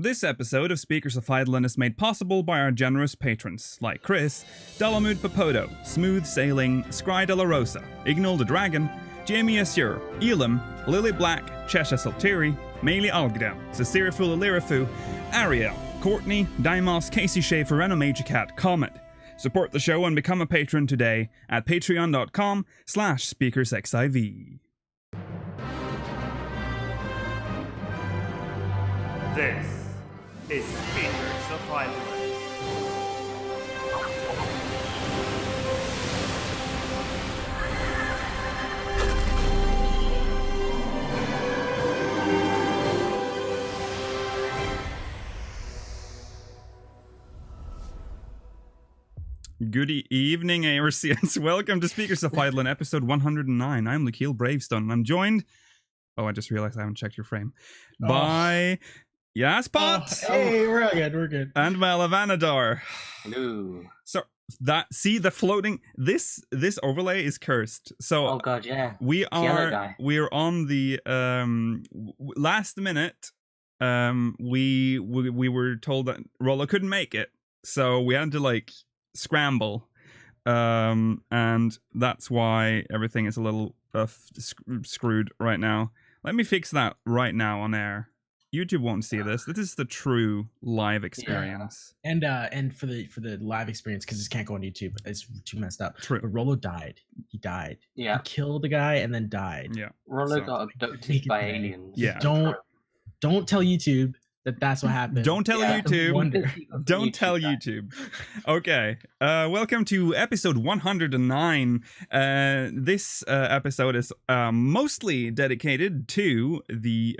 This episode of Speakers of Eidolon is made possible by our generous patrons, like Chris, Dalamud Papodo, Smooth Sailing, Scry de la Rosa, Ignol the Dragon, Jamie Assur, Elam, Lily Black, Chesha Saltiri, Meili Algda, Cecirifula Lirifu, Ariel, Courtney, Dimos, Casey Schaefer, and Omegacat Comet. Support the show and become a patron today at patreon.com/SpeakersXIV. This is Speakers of Eidolon. Good evening, Aercians. Welcome to Speakers of Eidolon, episode 109. I'm Lakeel Bravestone, and I'm joined... Oh, I just realized I haven't checked your frame. By... Yes, Potts! Hey, we're good. And Mel Vanadar. Hello. So, see the floating... This overlay is cursed. So, Oh god, yeah. we're on the... last minute, we were told that Rollo couldn't make it. So, we had to, scramble, and that's why everything is a little screwed right now. Let me fix that right now on air. YouTube won't see this. This is the true live experience. Yeah. And for the live experience, because this can't go on YouTube, it's too messed up. True. But Rollo died. He died. Yeah. He killed the guy and then died. Yeah. Rollo So- got abducted by aliens. Yeah. Don't tell YouTube that's what happened. Don't tell Yeah. YouTube. Wonder. Don't tell YouTube. Okay. Welcome to episode 109. This episode is mostly dedicated to the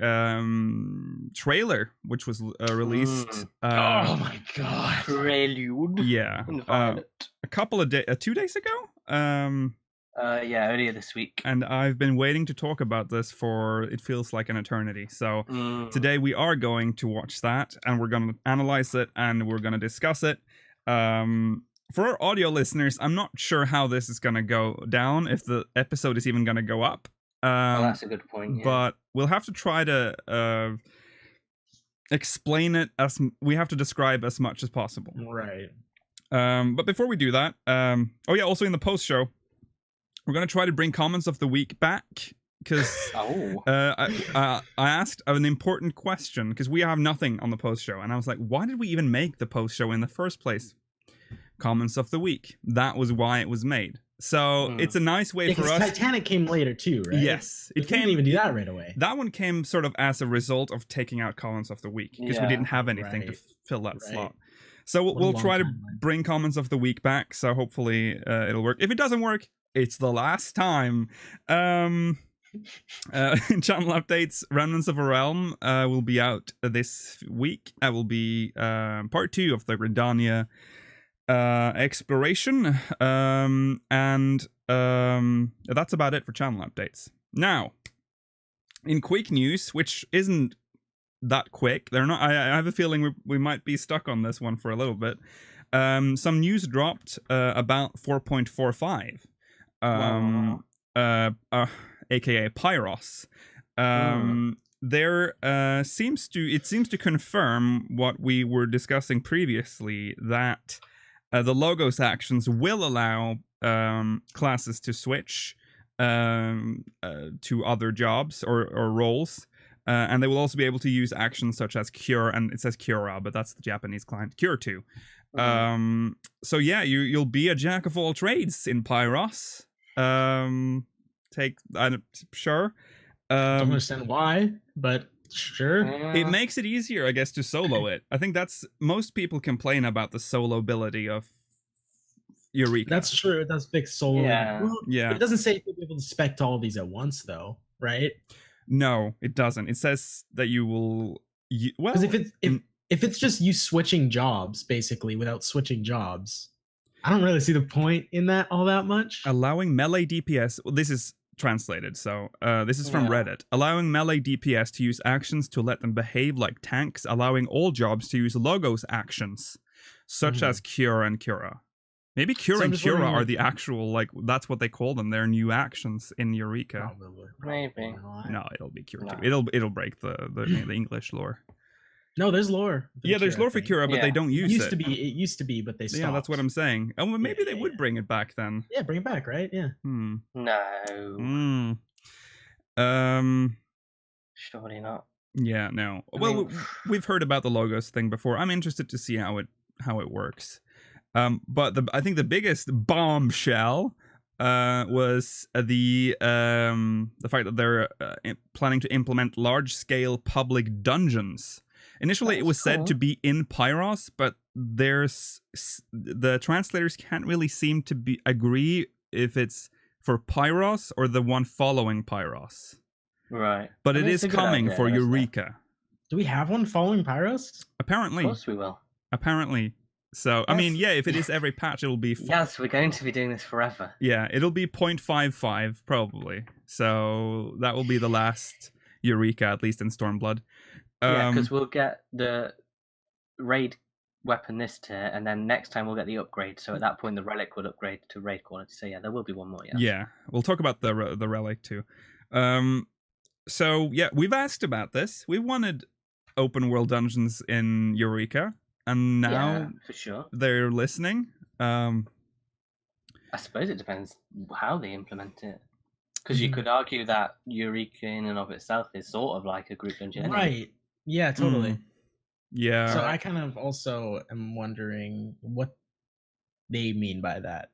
trailer, which was released. Oh my god. Prelude. Yeah. In Violet. A couple of days, 2 days ago. Yeah, earlier this week. And I've been waiting to talk about this for it feels like an eternity. So today we are going to watch that, and we're going to analyze it, and we're going to discuss it. For our audio listeners, I'm not sure how this is going to go down, if the episode is even going to go up. Well, that's a good point. Yeah. But we'll have to try to explain it we have to describe as much as possible. Right. But before we do that, also in the post show, we're going to try to bring comments of the week back, because I asked an important question, because we have nothing on the post show, and I was like, why did we even make the post show in the first place? Comments of the week. That was why it was made. So it's a nice way for us. Titanic came later too, right? Yes, it didn't even do that right away. That one came sort of as a result of taking out comments of the week, because we didn't have anything to fill that slot. So we'll try to bring comments of the week back. So hopefully it'll work. If it doesn't work, it's the last time. Channel updates. Remnants of a Realm will be out this week. That will be part 2 of the Gridania exploration. And that's about it for channel updates. Now, in quick news, which isn't that quick, they're not. I have a feeling we might be stuck on this one for a little bit. Some news dropped about 4.45. Aka Pyros. There seems to confirm what we were discussing previously, that the logos actions will allow classes to switch to other jobs or roles, and they will also be able to use actions such as cure, and it says cura, but that's the Japanese client, cure 2. So yeah, you'll be a jack of all trades in Pyros. Sure. Don't understand why, but sure. It makes it easier, I guess, to solo it. I think that's most people complain about the solo ability of Eureka. That's true. It does fix solo. Yeah. Well, Yeah. It doesn't say you'll be able to spec all of these at once, though, right? No, it doesn't. It says that you will. Well, Because if it's just you switching jobs, basically, without switching jobs, I don't really see the point in that all that much. allowing melee DPS. Well, this is translated, so this is from Reddit. Allowing melee DPS to use actions to let them behave like tanks, allowing all jobs to use logos actions, such as Cure and Cura. Maybe Cure and Cura are the actual, that's what they call them. They're new actions in Eureka. Probably. Maybe. No, it'll be Cure No. too. It'll break the English lore. No, there's lore. For Yeah, there's Kira, lore I for think. Kira, but they Yeah. don't It use used it. to be. It used to be, but they stopped. Yeah, that's what I'm saying. Oh, well, maybe they would Yeah. bring it back then. Yeah, bring it back, right? Yeah. No. Surely not. Yeah, no. I Well, mean- we've heard about the logos thing before. I'm interested to see how it works. But I think the biggest bombshell was the fact that they're planning to implement large-scale public dungeons. Initially, it was said to be in Pyros, but the translators can't really seem to agree if it's for Pyros or the one following Pyros. Right. But I mean, it it's is a good coming idea, for isn't it? Eureka. Do we have one following Pyros? Of Apparently. course we will. Apparently. So, I mean, Yes. yeah, if it is every patch, it'll be... Yes, we're going to be doing this forever. Yeah, it'll be 0.55, probably. So, that will be the last Eureka, at least in Stormblood. Yeah, because we'll get the raid weapon this tier, and then next time we'll get the upgrade. So at that point, the relic will upgrade to raid quality. So yeah, there will be one more. Yes. Yeah, we'll talk about the relic too. So yeah, we've asked about this. We wanted open world dungeons in Eureka, and now Yeah, for sure. they're listening. I suppose it depends how they implement it. Because you could argue that Eureka in and of itself is sort of like a group dungeon. anyway. Right. Yeah, totally. Yeah. So I kind of also am wondering what they mean by that.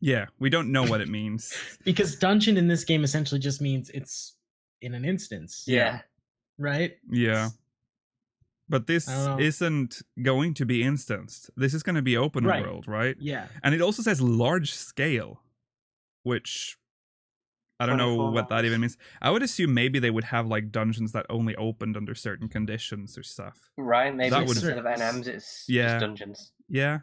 Yeah, we don't know what it means. Because dungeon in this game essentially just means it's in an instance. Yeah. Right? Yeah. But this I don't know. isn't going to be instanced. This is going to be open Right. world, right? Yeah. And it also says large scale, which I don't know 24 what that hours. even means. I would assume maybe they would have like dungeons that only opened under certain conditions or stuff. Right, maybe That it's would- instead of NMs, it's Yeah. just dungeons. Yeah.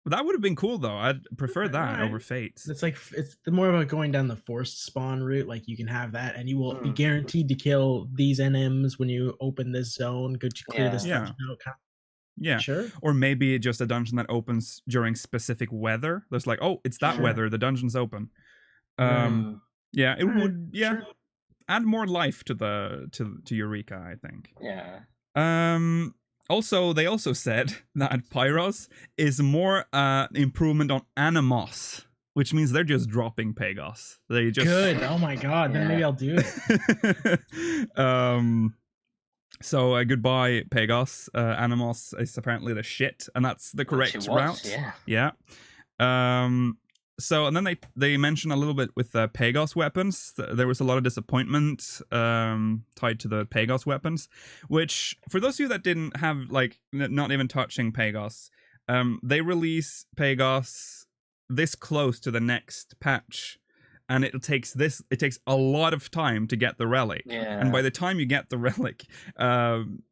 Well, that would have been cool though. I'd prefer that Alright. over Fates. It's like it's more about going down the forced spawn route. Like you can have that, and you will be Mm. guaranteed to kill these NMs when you open this zone. Could you clear Yeah. this Yeah. dungeon out? Yeah. Sure. Or maybe just a dungeon that opens during specific weather. There's like, oh, it's that Sure. weather. The dungeon's open. Mm, Yeah, it Alright, would. Yeah, sure. add more life to the to Eureka, I think. yeah. Also, they also said that Pyros is more improvement on Animos, which means they're just dropping Pegos. They just Good. Oh my god. Then Yeah. maybe I'll do it. So goodbye Pegos. Animos is apparently the shit, and that's the Which correct it was, route. Yeah. Yeah. So and then they mention a little bit with the Pegos weapons. There was a lot of disappointment tied to the Pegos weapons, which for those of you that didn't have like not even touching Pegos, they release Pegos this close to the next patch, and it takes a lot of time to get the relic. Yeah. And by the time you get the relic,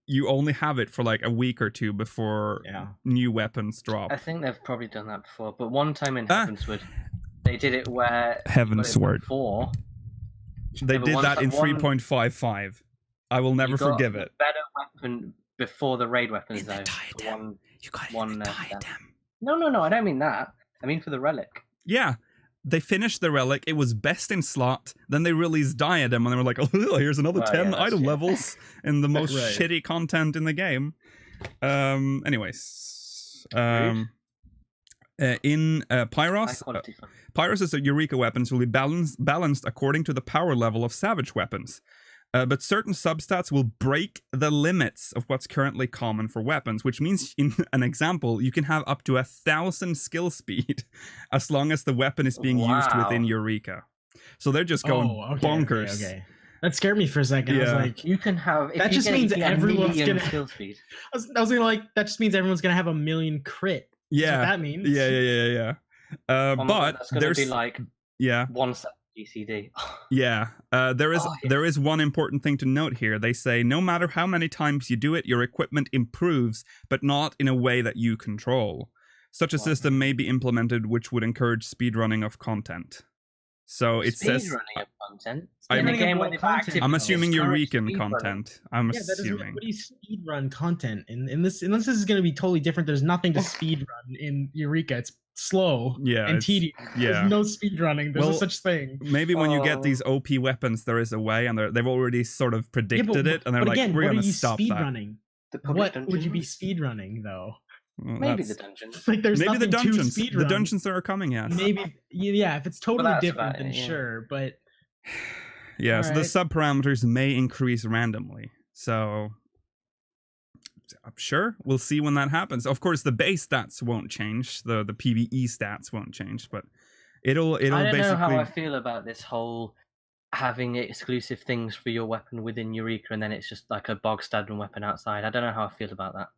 you only have it for like a week or two before Yeah. new weapons drop. I think they've probably done that before, but one time in Ah. Heavensward, they did it where Heavensward. before They Yeah, but did one that ti- in one- 3.55. I will never you got forgive the it. better weapon before the raid weapons, In the though. diadem. You got one, No, I don't mean that. I mean for the relic. Yeah. They finished the relic. It was best in slot. Then they released Diadem, and they were like, "Oh, here's another Well, 10 yeah, that's item shit. levels in the most Right. shitty content in the game." Anyways, in High Pyros, quality fun. Pyros' Eureka weapons will be balanced according to the power level of Savage weapons. But certain substats will break the limits of what's currently common for weapons, which means, in an example, you can have up to 1,000 skill speed as long as the weapon is being used Wow. within Eureka. So they're just going bonkers. Okay. That scared me for a second. I was Yeah. like, You can have. If That you just get- means you get a everyone's million gonna- skill speed. I was gonna like, that just means everyone's gonna have a million crit. That's what Yeah, that means. yeah. Oh my God, But that's gonna there's be like yeah. 1 set GCD. Yeah, there is Oh, yeah. there is one important thing to note here. They say no matter how many times you do it, your equipment improves, but not in a way that you control. Such a Wow. system may be implemented, which would encourage speedrunning of content. So it says, Speedrunning of content. I In a mean- game What where they've content? actively I'm assuming discouraged Eurekan speedrunning. content. I'm Yeah, that doesn't. assuming. What do you speed run content? In this, unless this is going to be totally different. There's nothing to speed run in Eureka. It's slow Yeah, and it's- tedious. yeah. There's no speed running. There's no Well, such thing. Maybe when you get Oh. these OP weapons, there is a way, and they've already sort of Yeah, predicted it, and they're but like, again, we're what going are to you stop speed that. running? The public What dungeons? would you be speedrunning though? Well, Maybe that's- the dungeons. Like there's maybe the nothing dungeons. to speedrun. The dungeons that are coming, yes. Maybe yeah, if it's totally that's different, about then it, yeah. sure. But Yeah, so the Alright. subparameters may increase randomly. So I'm sure we'll see when that happens. Of course, the base stats won't change. The PvE stats won't change, but it'll I don't basically know how I feel about this whole having exclusive things for your weapon within Eureka, and then it's just like a bog standard weapon outside. I don't know how I feel about that.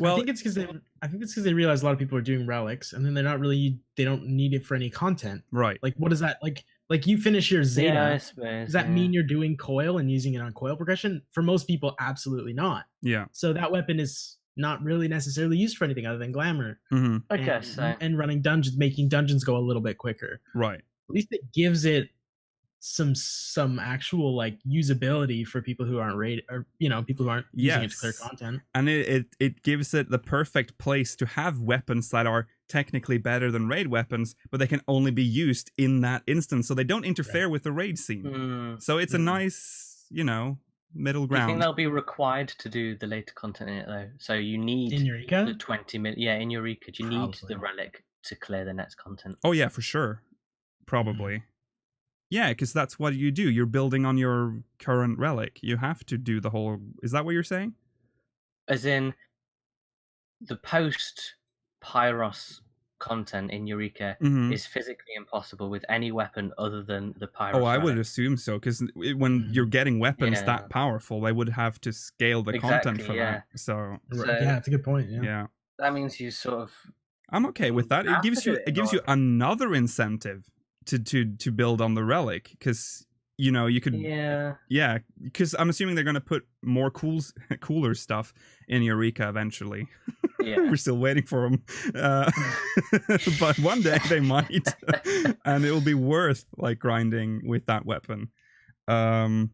well I think it's because they realize a lot of people are doing relics, and then they don't need it for any content. right. Like, what is that like? Like you finish your Zeta. Yeah, I suppose. Does that mean you're doing coil and using it on coil progression? For most people, absolutely not. Yeah. So that weapon is not really necessarily used for anything other than glamour. Hmm. I guess so. And running dungeons, making dungeons go a little bit quicker. Right. At least it gives it some actual like usability for people who aren't or people who aren't using it to clear Yes. content. And it gives it the perfect place to have weapons that are technically better than raid weapons, but they can only be used in that instance, so they don't interfere with the raid scene. Mm. So it's a Mhm. nice, middle Do you think ground. they'll be required to do the later content in it though? So you need In the Eureka? 20 minutes. Yeah, in Eureka, you need the Probably. relic to clear the next content. Oh yeah, for sure. Probably. Yeah, because that's what you do. You're building on your current relic. You have to do the whole... Is that what you're saying? As in, the post Pyros content in Eureka Mhm. is physically impossible with any weapon other than the Pyros. Oh, I would relic. assume so, because when you're getting weapons Yeah. that powerful, they would have to scale the content Exactly, for yeah. that. So, So- yeah, that's a good point. Yeah. yeah. That means you sort of. I'm okay with that. It Have gives to you do it it in gives you order. another incentive to build on the relic, because you could Yeah. because I'm assuming they're gonna put more cooler stuff in Eureka eventually. Yeah. We're still waiting for them, but one day they might, and it will be worth like grinding with that weapon. Right.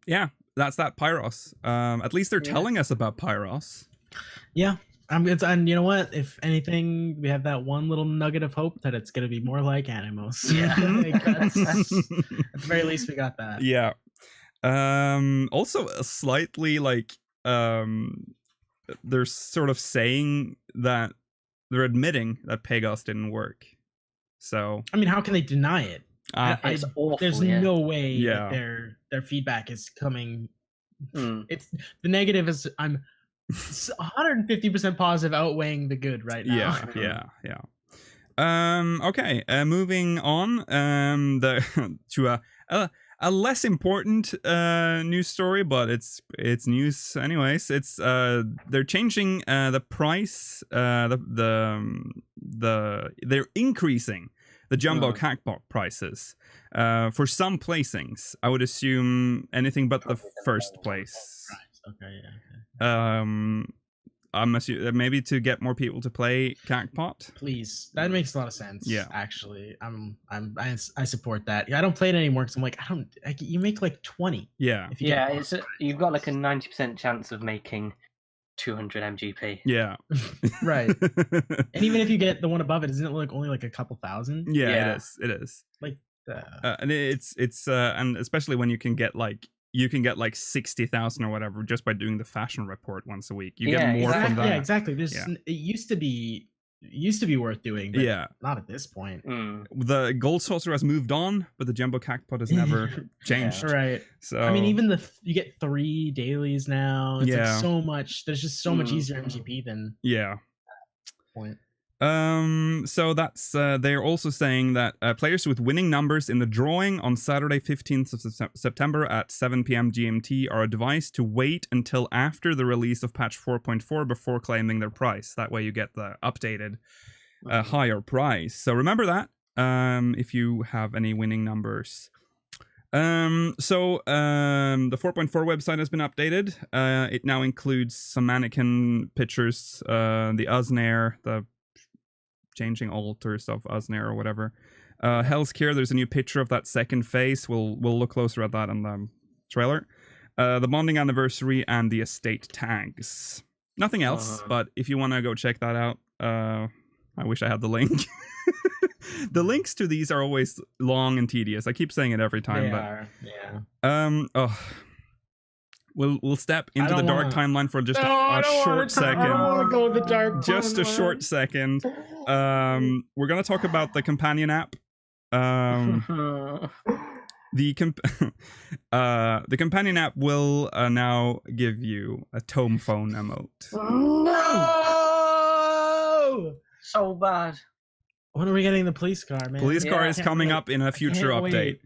Yeah, that's that Pyros. At least they're Yeah. telling us about Pyros. Yeah. And you know what? If anything, we have that one little nugget of hope that it's going to be more like Animos. Yeah. At the very least, we got that. Yeah. Also slightly like they're sort of saying that they're admitting that Pegos didn't work. So I mean, how can they deny it? It's awful. There's yeah. no way Yeah. that their feedback is coming. Mm. It's the negative is I'm 150% positive outweighing the good right now. yeah. Okay. Moving on. To a less important news story, but it's news anyways. It's they're changing the price. They're increasing the jumbo Hackbot prices for some placings. I would assume anything but the first place. Okay, yeah. I'm assuming maybe to get more people to play Cactpot. Please, that makes a lot of sense. Yeah. Actually, I support that. Yeah, I don't play it anymore because I'm like, you make like 20. Yeah. If you Yeah, get you've got like a 90% chance of making 200 MGP. Yeah. right. And even if you get the one above it, isn't it like only like a couple thousand? Yeah, Yeah. it is. Uh, And it's and especially when you can get like 60,000 or whatever just by doing the fashion report once a week. You get Yeah, more from that. Yeah, exactly. Yeah. It used to be worth doing, but Yeah. not at this point. Mm. The gold saucer has moved on, but the jumbo Cactpot has never changed. Right. So I mean, even you get 3 dailies now. It's Yeah. like so much. There's just so much Mm. easier MGP than yeah. point. So that's they're also saying that players with winning numbers in the drawing on Saturday 15th of September at 7 p.m. GMT are advised to wait until after the release of patch 4.4 before claiming their price. That way you get the updated higher price. So remember that if you have any winning numbers. The 4.4 website has been updated. It now includes some mannequin pictures, the Uznair, the changing altars of Uznair or whatever. Hell's Cure, there's a new picture of that second face. We'll look closer at that in the trailer. The bonding anniversary and the estate tags. Nothing else, but if you want to go check that out, I wish I had the link. The links to these are always long and tedious. I keep saying it every time, They but are. Yeah. we'll step into the don't dark wanna- timeline for just No, a I don't wanna short I don't second. want to go with the dark. Just a short second. We're gonna talk about the companion app. The companion app will now give you a tome phone emote. No! So bad. When are we getting the police car, man? Police car Yeah. is Can't coming wait. up in a future can't update. wait.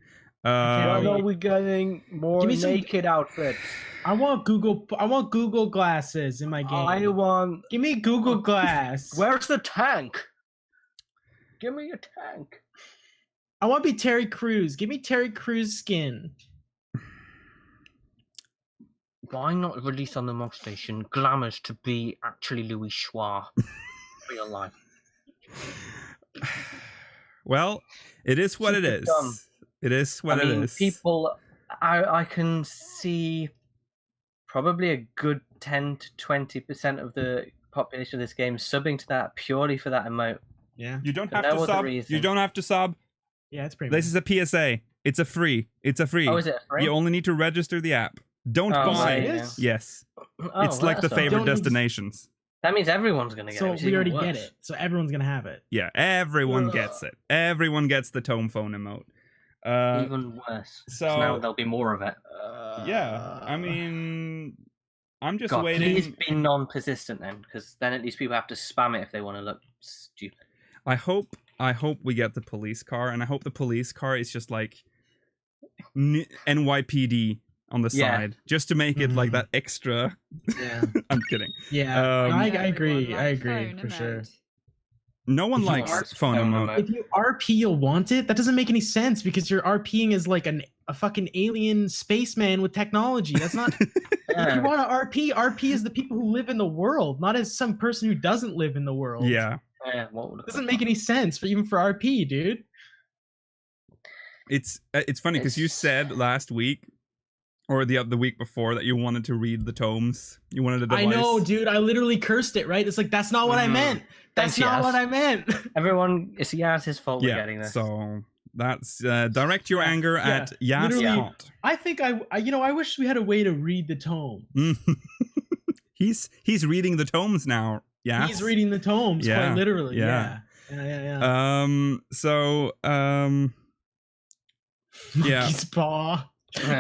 can't When wait. are we getting more Give me some- naked outfits? I want Google glasses in my game. I want. Give me Google Glass. Where's the tank? Give me a tank. I want to be Terry Crews. Give me Terry Crews skin. Why not release on the Mock Station glamours to be actually Louis Schwa? Real life. Well, it is what it Super is. dumb. It is what I mean, it is. people. I can see probably a good 10 to 20% of the population of this game subbing to that purely for that emote. Yeah. You don't For have no to other sub. reason. You don't have to sub. Yeah, it's pretty. This is a PSA. It's a free. It's a free. Oh, is it free? You only need to register the app. Don't Oh, buy. right, yeah. Yes. Oh, It's like the that's all right. favorite Don't need to- destinations. That means everyone's gonna get it. So which is we even already get worse. it. So everyone's gonna have it. Yeah, everyone Ugh. gets it. Everyone gets the tome phone emote. Even worse. so- now there'll be more of it. Yeah, I mean, I'm just God, please waiting. be non-persistent then, because then at least people have to spam it if they want to look stupid. I hope we get the police car, and I hope the police car is just like NYPD on the Yeah. side, just to make it like Mhm. that extra. Yeah. I'm kidding. Yeah. I agree. I agree for sure. No one If you likes are phone phone emote. emote. If you RP, you'll want it. That doesn't make any sense because you're RPing as like a fucking alien spaceman with technology. That's not. If Yeah. you want to RP is the people who live in the world, not as some person who doesn't live in the world. Yeah, Yeah, what would It doesn't make any sense for even for RP, dude. it's funny because you It's- said last week or the week before that you wanted to read the tomes. You wanted a device. I know, dude. I literally cursed it, right? It's like that's not what I Mhm. meant. That's Thanks, not Yas. what I meant. Everyone, it's his fault we're Yeah, getting this. so that's direct your anger Yeah, at Yas literally. Hot. I think I wish we had a way to read the tome. He's reading the tomes now. Yeah. He's reading the tomes Yeah, quite literally. yeah. Yeah. Yeah. Monkey's paw.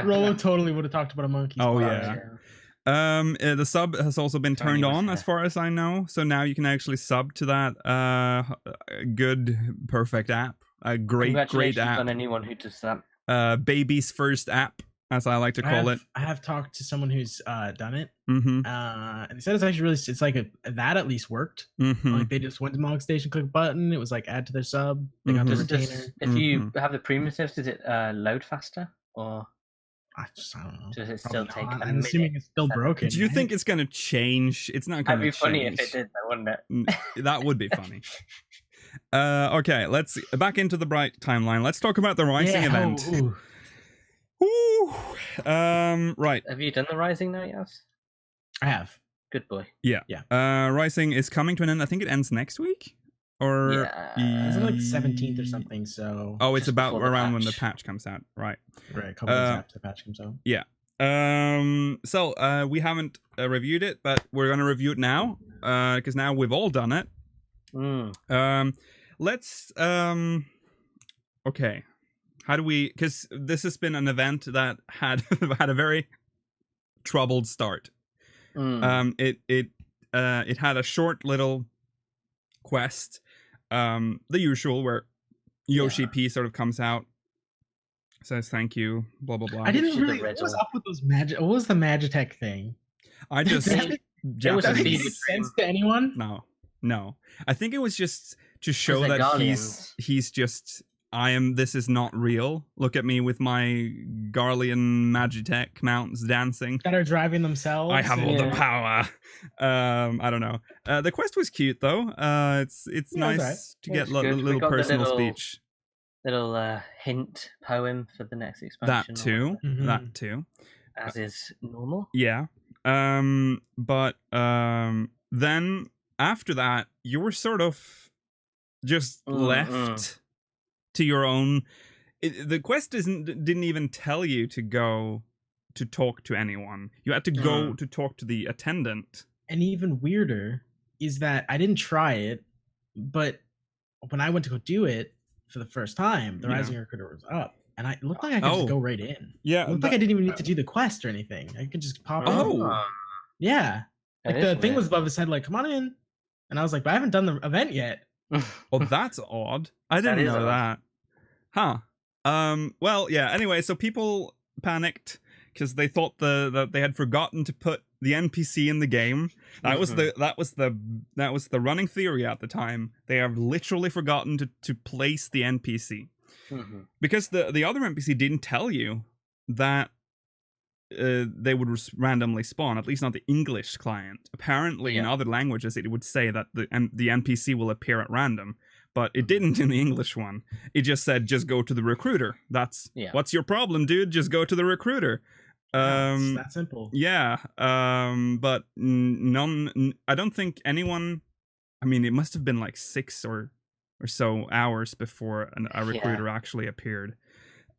Rolo totally would have talked about a monkey's Oh, paw. yeah. The sub has also been Tony turned was on as there. far as I know. So now you can actually sub to that good perfect app. A great Congratulations app. on anyone who does that. Baby's first app, as I like to call it. I have talked to someone who's done it. Mm-hmm. And they said it's actually really it's like that at least worked. Mm-hmm. Like they just went to Mog Station, click a button, it was like add to their sub. They got Mhm. the Does, retainer. if you Mhm. have the premium service, does it load faster, or I don't know. does it still Probably take not. a I'm minute? assuming it's still broken. Do you right? think it's going to change? It's not going That'd to be change. funny if it did, though, wouldn't it? That would be funny. Okay, let's back into the bright timeline. Let's talk about the Rising event. ooh. Woo. Right. Have you done the Rising now, Yas? I have. Good boy. Rising is coming to an end. I think it ends next week. Or It's like 17th or something, so Oh, it's Just about before the around when the patch. patch comes out. Right. right, a couple days after the patch comes out. So we haven't reviewed it, but we're gonna review it now. Because now we've all done it. Let's okay. How do we, because this has been an event that had had a very troubled start. It had a short little quest, the usual, where Yoshi P sort of comes out, says thank you, blah blah blah. I didn't Gives you the really. What was riddle. up with those magic? What was the Magitech thing? I just Does that make- It was a does that make feed sense to anyone? no. I think it was just to show they're that Garleans. he's just this is not real. Look at me with my Garlean Magitech mounts dancing. That are driving themselves. I have all the Yeah. power. I don't know. The quest was cute though. It's Yeah, it was nice alright. to It get was good. We little got the personal little speech. Little hint poem for the next expansion. That or too. whatever, Mhm. That too. as is normal. Yeah. But then after that, you were sort of just left to your own. The quest didn't even tell you to go to talk to anyone. You had to go to talk to the attendant. And even weirder is that I didn't try it, but when I went to go do it for the first time, the Rising Recruiter was up. And it looked like I could just go right in. Yeah. It looked like I didn't even need to do the quest or anything. I could just pop in. Oh. Yeah. Like the thing was above his head, like, come on in. And I was like, but I haven't done the event yet. Oh, that's odd. I didn't know that. Huh. Well, yeah. Anyway, so people panicked because they thought that they had forgotten to put the NPC in the game. That was the running theory at the time. They have literally forgotten to place the NPC because the other NPC didn't tell you that they would randomly spawn. At least not the English client. Apparently, in other languages, it would say that the NPC will appear at random. But it didn't in the English one. It just said, just go to the recruiter. That's what's your problem, dude? Just go to the recruiter. It's that simple. Yeah. But I don't think anyone. I mean, it must have been like 6 or so hours before a recruiter actually appeared.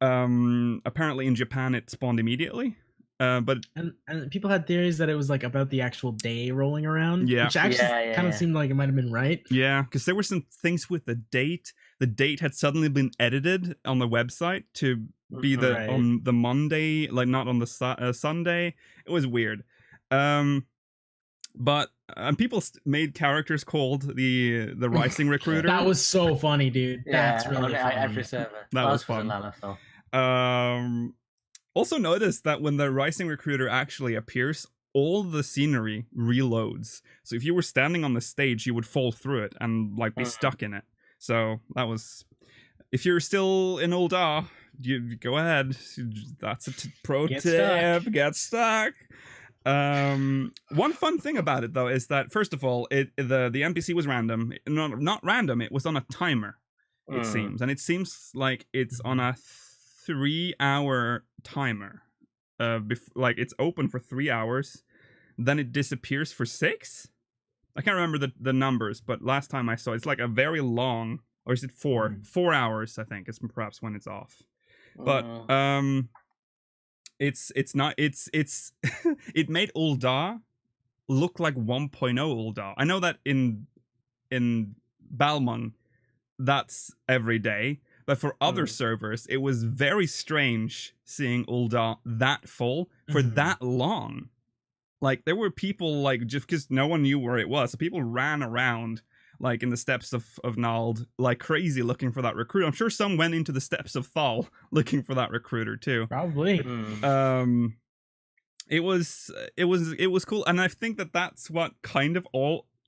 Apparently, in Japan, it spawned immediately. But and people had theories that it was like about the actual day rolling around, which actually kind of seemed like it might have been right. Yeah, because there were some things with the date. The date had suddenly been edited on the website to be on the Monday, like not on the Sunday. It was weird. But people made characters called the Rising Recruiter. That was so funny, dude. That's really funny. Every server. That was fun. Also notice that when the Rising Recruiter actually appears, all the scenery reloads. So if you were standing on the stage, you would fall through it and like be stuck in it. So that was... If you're still in Ul'dah, you go ahead. That's a pro tip. Get stuck. One fun thing about it though is that first of all, the NPC was random. Not random. It was on a timer. It seems, and it seems like it's on a 3-hour timer. Like it's open for 3 hours, then it disappears for 6. I can't remember the numbers, but last time I saw it's like a very long, or is it 4? 4 hours, I think, is perhaps when it's off. But it's not it made Ul'dah look like 1.0 Ul'dah. I know that in Balmung that's every day. But for other servers, it was very strange seeing Ul'dah that full for that long. Like, there were people, like, just because no one knew where it was, so people ran around, like, in the steppes of Nald, like crazy looking for that recruiter. I'm sure some went into the steppes of Thal looking for that recruiter, too. Probably. It was cool, and I think that's what kind of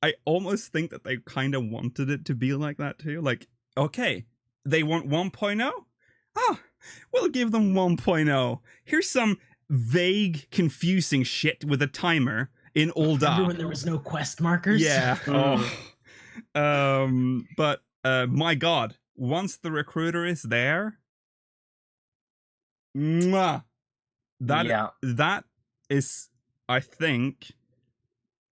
I almost think that they kind of wanted it to be like that, too. Like, okay, they want 1.0? Oh, we'll give them 1.0. Here's some vague, confusing shit with a timer in Ul'dah. Remember when there was no quest markers? Yeah. But my God, once the recruiter is there, that is, I think,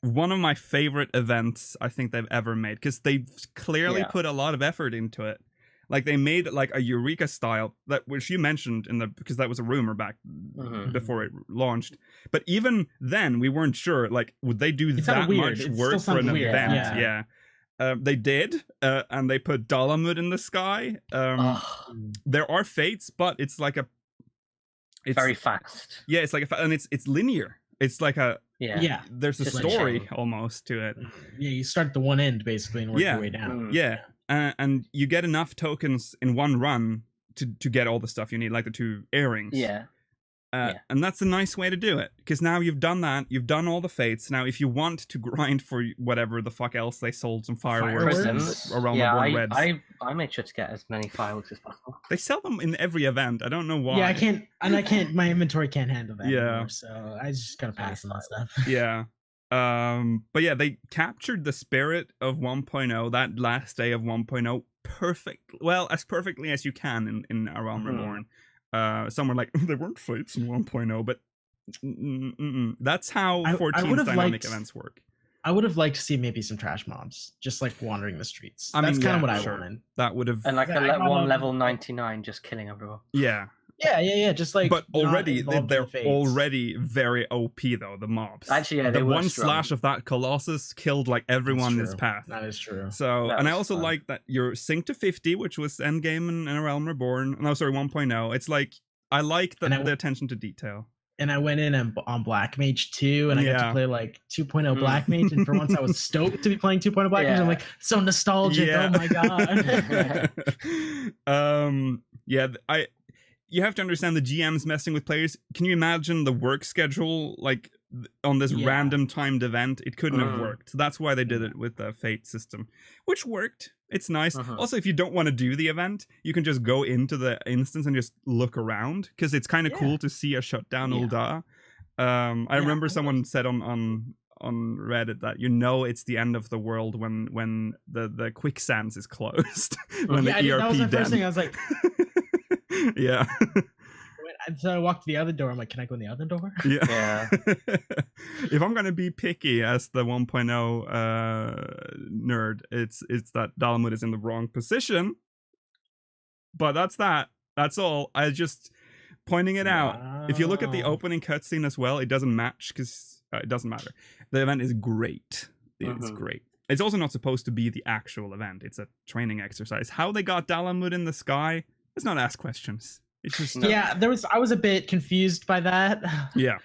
one of my favorite events I think they've ever made, because they've clearly put a lot of effort into it. Like, they made like a Eureka style, which you mentioned because that was a rumor back before it launched. But even then, we weren't sure. Like, would they do that much work for an event? Yeah. They did, and they put Dalamud in the sky. There are fates, but it's like it's very fast. Yeah, it's like and it's linear. It's like there's a story almost to it. Yeah, you start at the one end basically and work your way down. Yeah. And you get enough tokens in one run to get all the stuff you need, like the 2 earrings. And that's a nice way to do it, because now you've done that, you've done all the fates. Now, if you want to grind for whatever the fuck else they sold, some fireworks around the Born Reds. I made sure to get as many fireworks as possible. They sell them in every event. I don't know why. Yeah, I can't. My inventory can't handle that anymore, so I just gotta pass on that stuff. Yeah. But yeah, they captured the spirit of 1.0, that last day of 1.0, as perfectly as you can in A Realm Reborn. Some were like, there weren't fates in 1.0, but that's how 14's dynamic events work. I would have liked to see maybe some trash mobs, just like wandering the streets. I mean, That's kind of yeah, what I sure. wanted. That would have. And like Yeah, I a got one a- level 99 just killing everyone. Yeah. Yeah. Just like. But not already involved in they're the fates. already very OP though, the mobs. Actually, yeah, they the were one strong. slash of that Colossus killed like everyone in That's his true. path. That is true. So, That and I was also fun. like that you're synced to 50, which was Endgame and A Realm Reborn. No, sorry, 1.0. It's like, I like the attention to detail. And I went in on Black Mage 2, and I got Yeah. to play like 2.0 Black Mage, and for once I was stoked to be playing 2.0 Black Mage. I'm like, so nostalgic. Yeah. Oh my god. You have to understand the GM's messing with players. Can you imagine the work schedule like on this Yeah. random timed event? It couldn't have Mm. worked. So that's why they did it with the Fate system, which worked. It's nice. Mhm. Also, if you don't want to do the event, you can just go into the instance and just look around because it's kind of Yeah. cool to see a shutdown Yeah. Ulda. I remember I someone said on Reddit that it's the end of the world when the quicksands is closed when Yeah, the ERP that was the first thing. I den. was like, Yeah. and so I walked to the other door. I'm like, can I go in the other door? Yeah. Yeah. If I'm gonna be picky as the 1.0 nerd, it's that Dalamud is in the wrong position. But that's all. I just pointing it out. If you look at the Wow. opening cutscene as well, it doesn't match because it doesn't matter. The event is great. It's Mhm. great. It's also not supposed to be the actual event. It's a training exercise. How they got Dalamud in the sky? Let's not ask questions. It's just No. Yeah, I was a bit confused by that. yeah.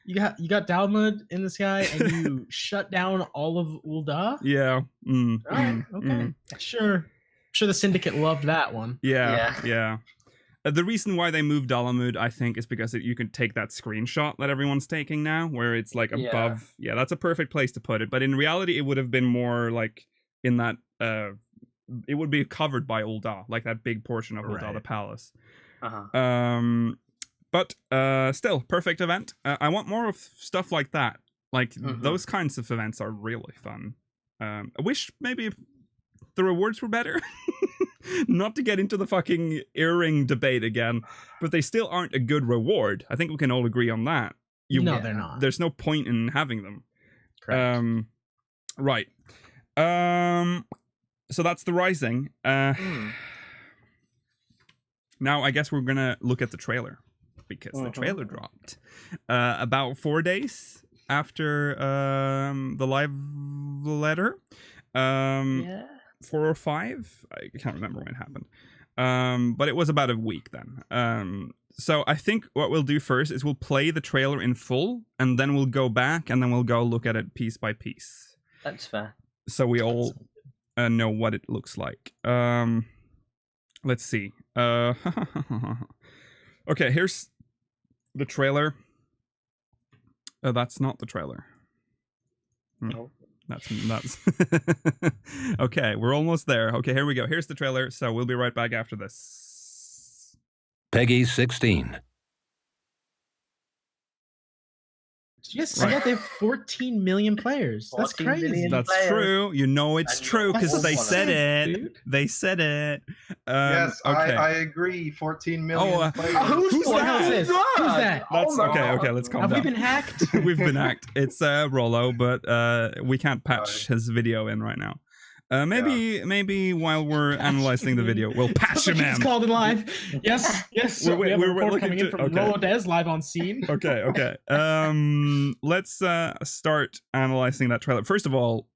You got Dalmud in the sky, and you shut down all of Ulda. Yeah. All right, okay, sure. The Syndicate loved that one. Yeah. The reason why they moved Dalamud, I think, is because you can take that screenshot that everyone's taking now, where it's like Yeah. above. Yeah, that's a perfect place to put it. But in reality, it would have been more like in that. It would be covered by Ulda, like that big portion of Ulda, Right. the palace. Uh-huh. But still, perfect event. I want more of stuff like that. Like Mhm. those kinds of events are really fun. I wish maybe the rewards were better. Not to get into the fucking earring debate again, but they still aren't a good reward. I think we can all agree on that. No, they're not. There's no point in having them. Correct. Right. So that's the Rising. Now I guess we're gonna look at the trailer because the trailer dropped about 4 days after the live letter. Yeah. 4 or 5. I can't remember when it happened. But it was about a week then. So I think what we'll do first is we'll play the trailer in full, and then we'll go back, and then we'll go look at it piece by piece, That's fair. so we all know what it looks like. Let's see. Okay, here's the trailer. That's not the trailer. No. That's okay, we're almost there. Okay, here we go. Here's the trailer, so we'll be right back after this. Peggy 16. Did you guys see that? They have 14 million players. That's 14 crazy. million. That's players. true. You know it's I true know. because That's they so said sick, it. dude. They said it. Yes, Okay. I agree. 14 million players. who's that? Who's that? That's Oh, okay. no. Okay, let's calm Have down. we been hacked? We've been hacked. It's Rollo, but we can't patch his video in right now. Maybe while we're analyzing the video, we'll patch him Somebody's in. called in live. Yes. So we have a we're report looking coming in to- from okay. Rolo Des live on scene. Okay. Let's start analyzing that trailer. First of all,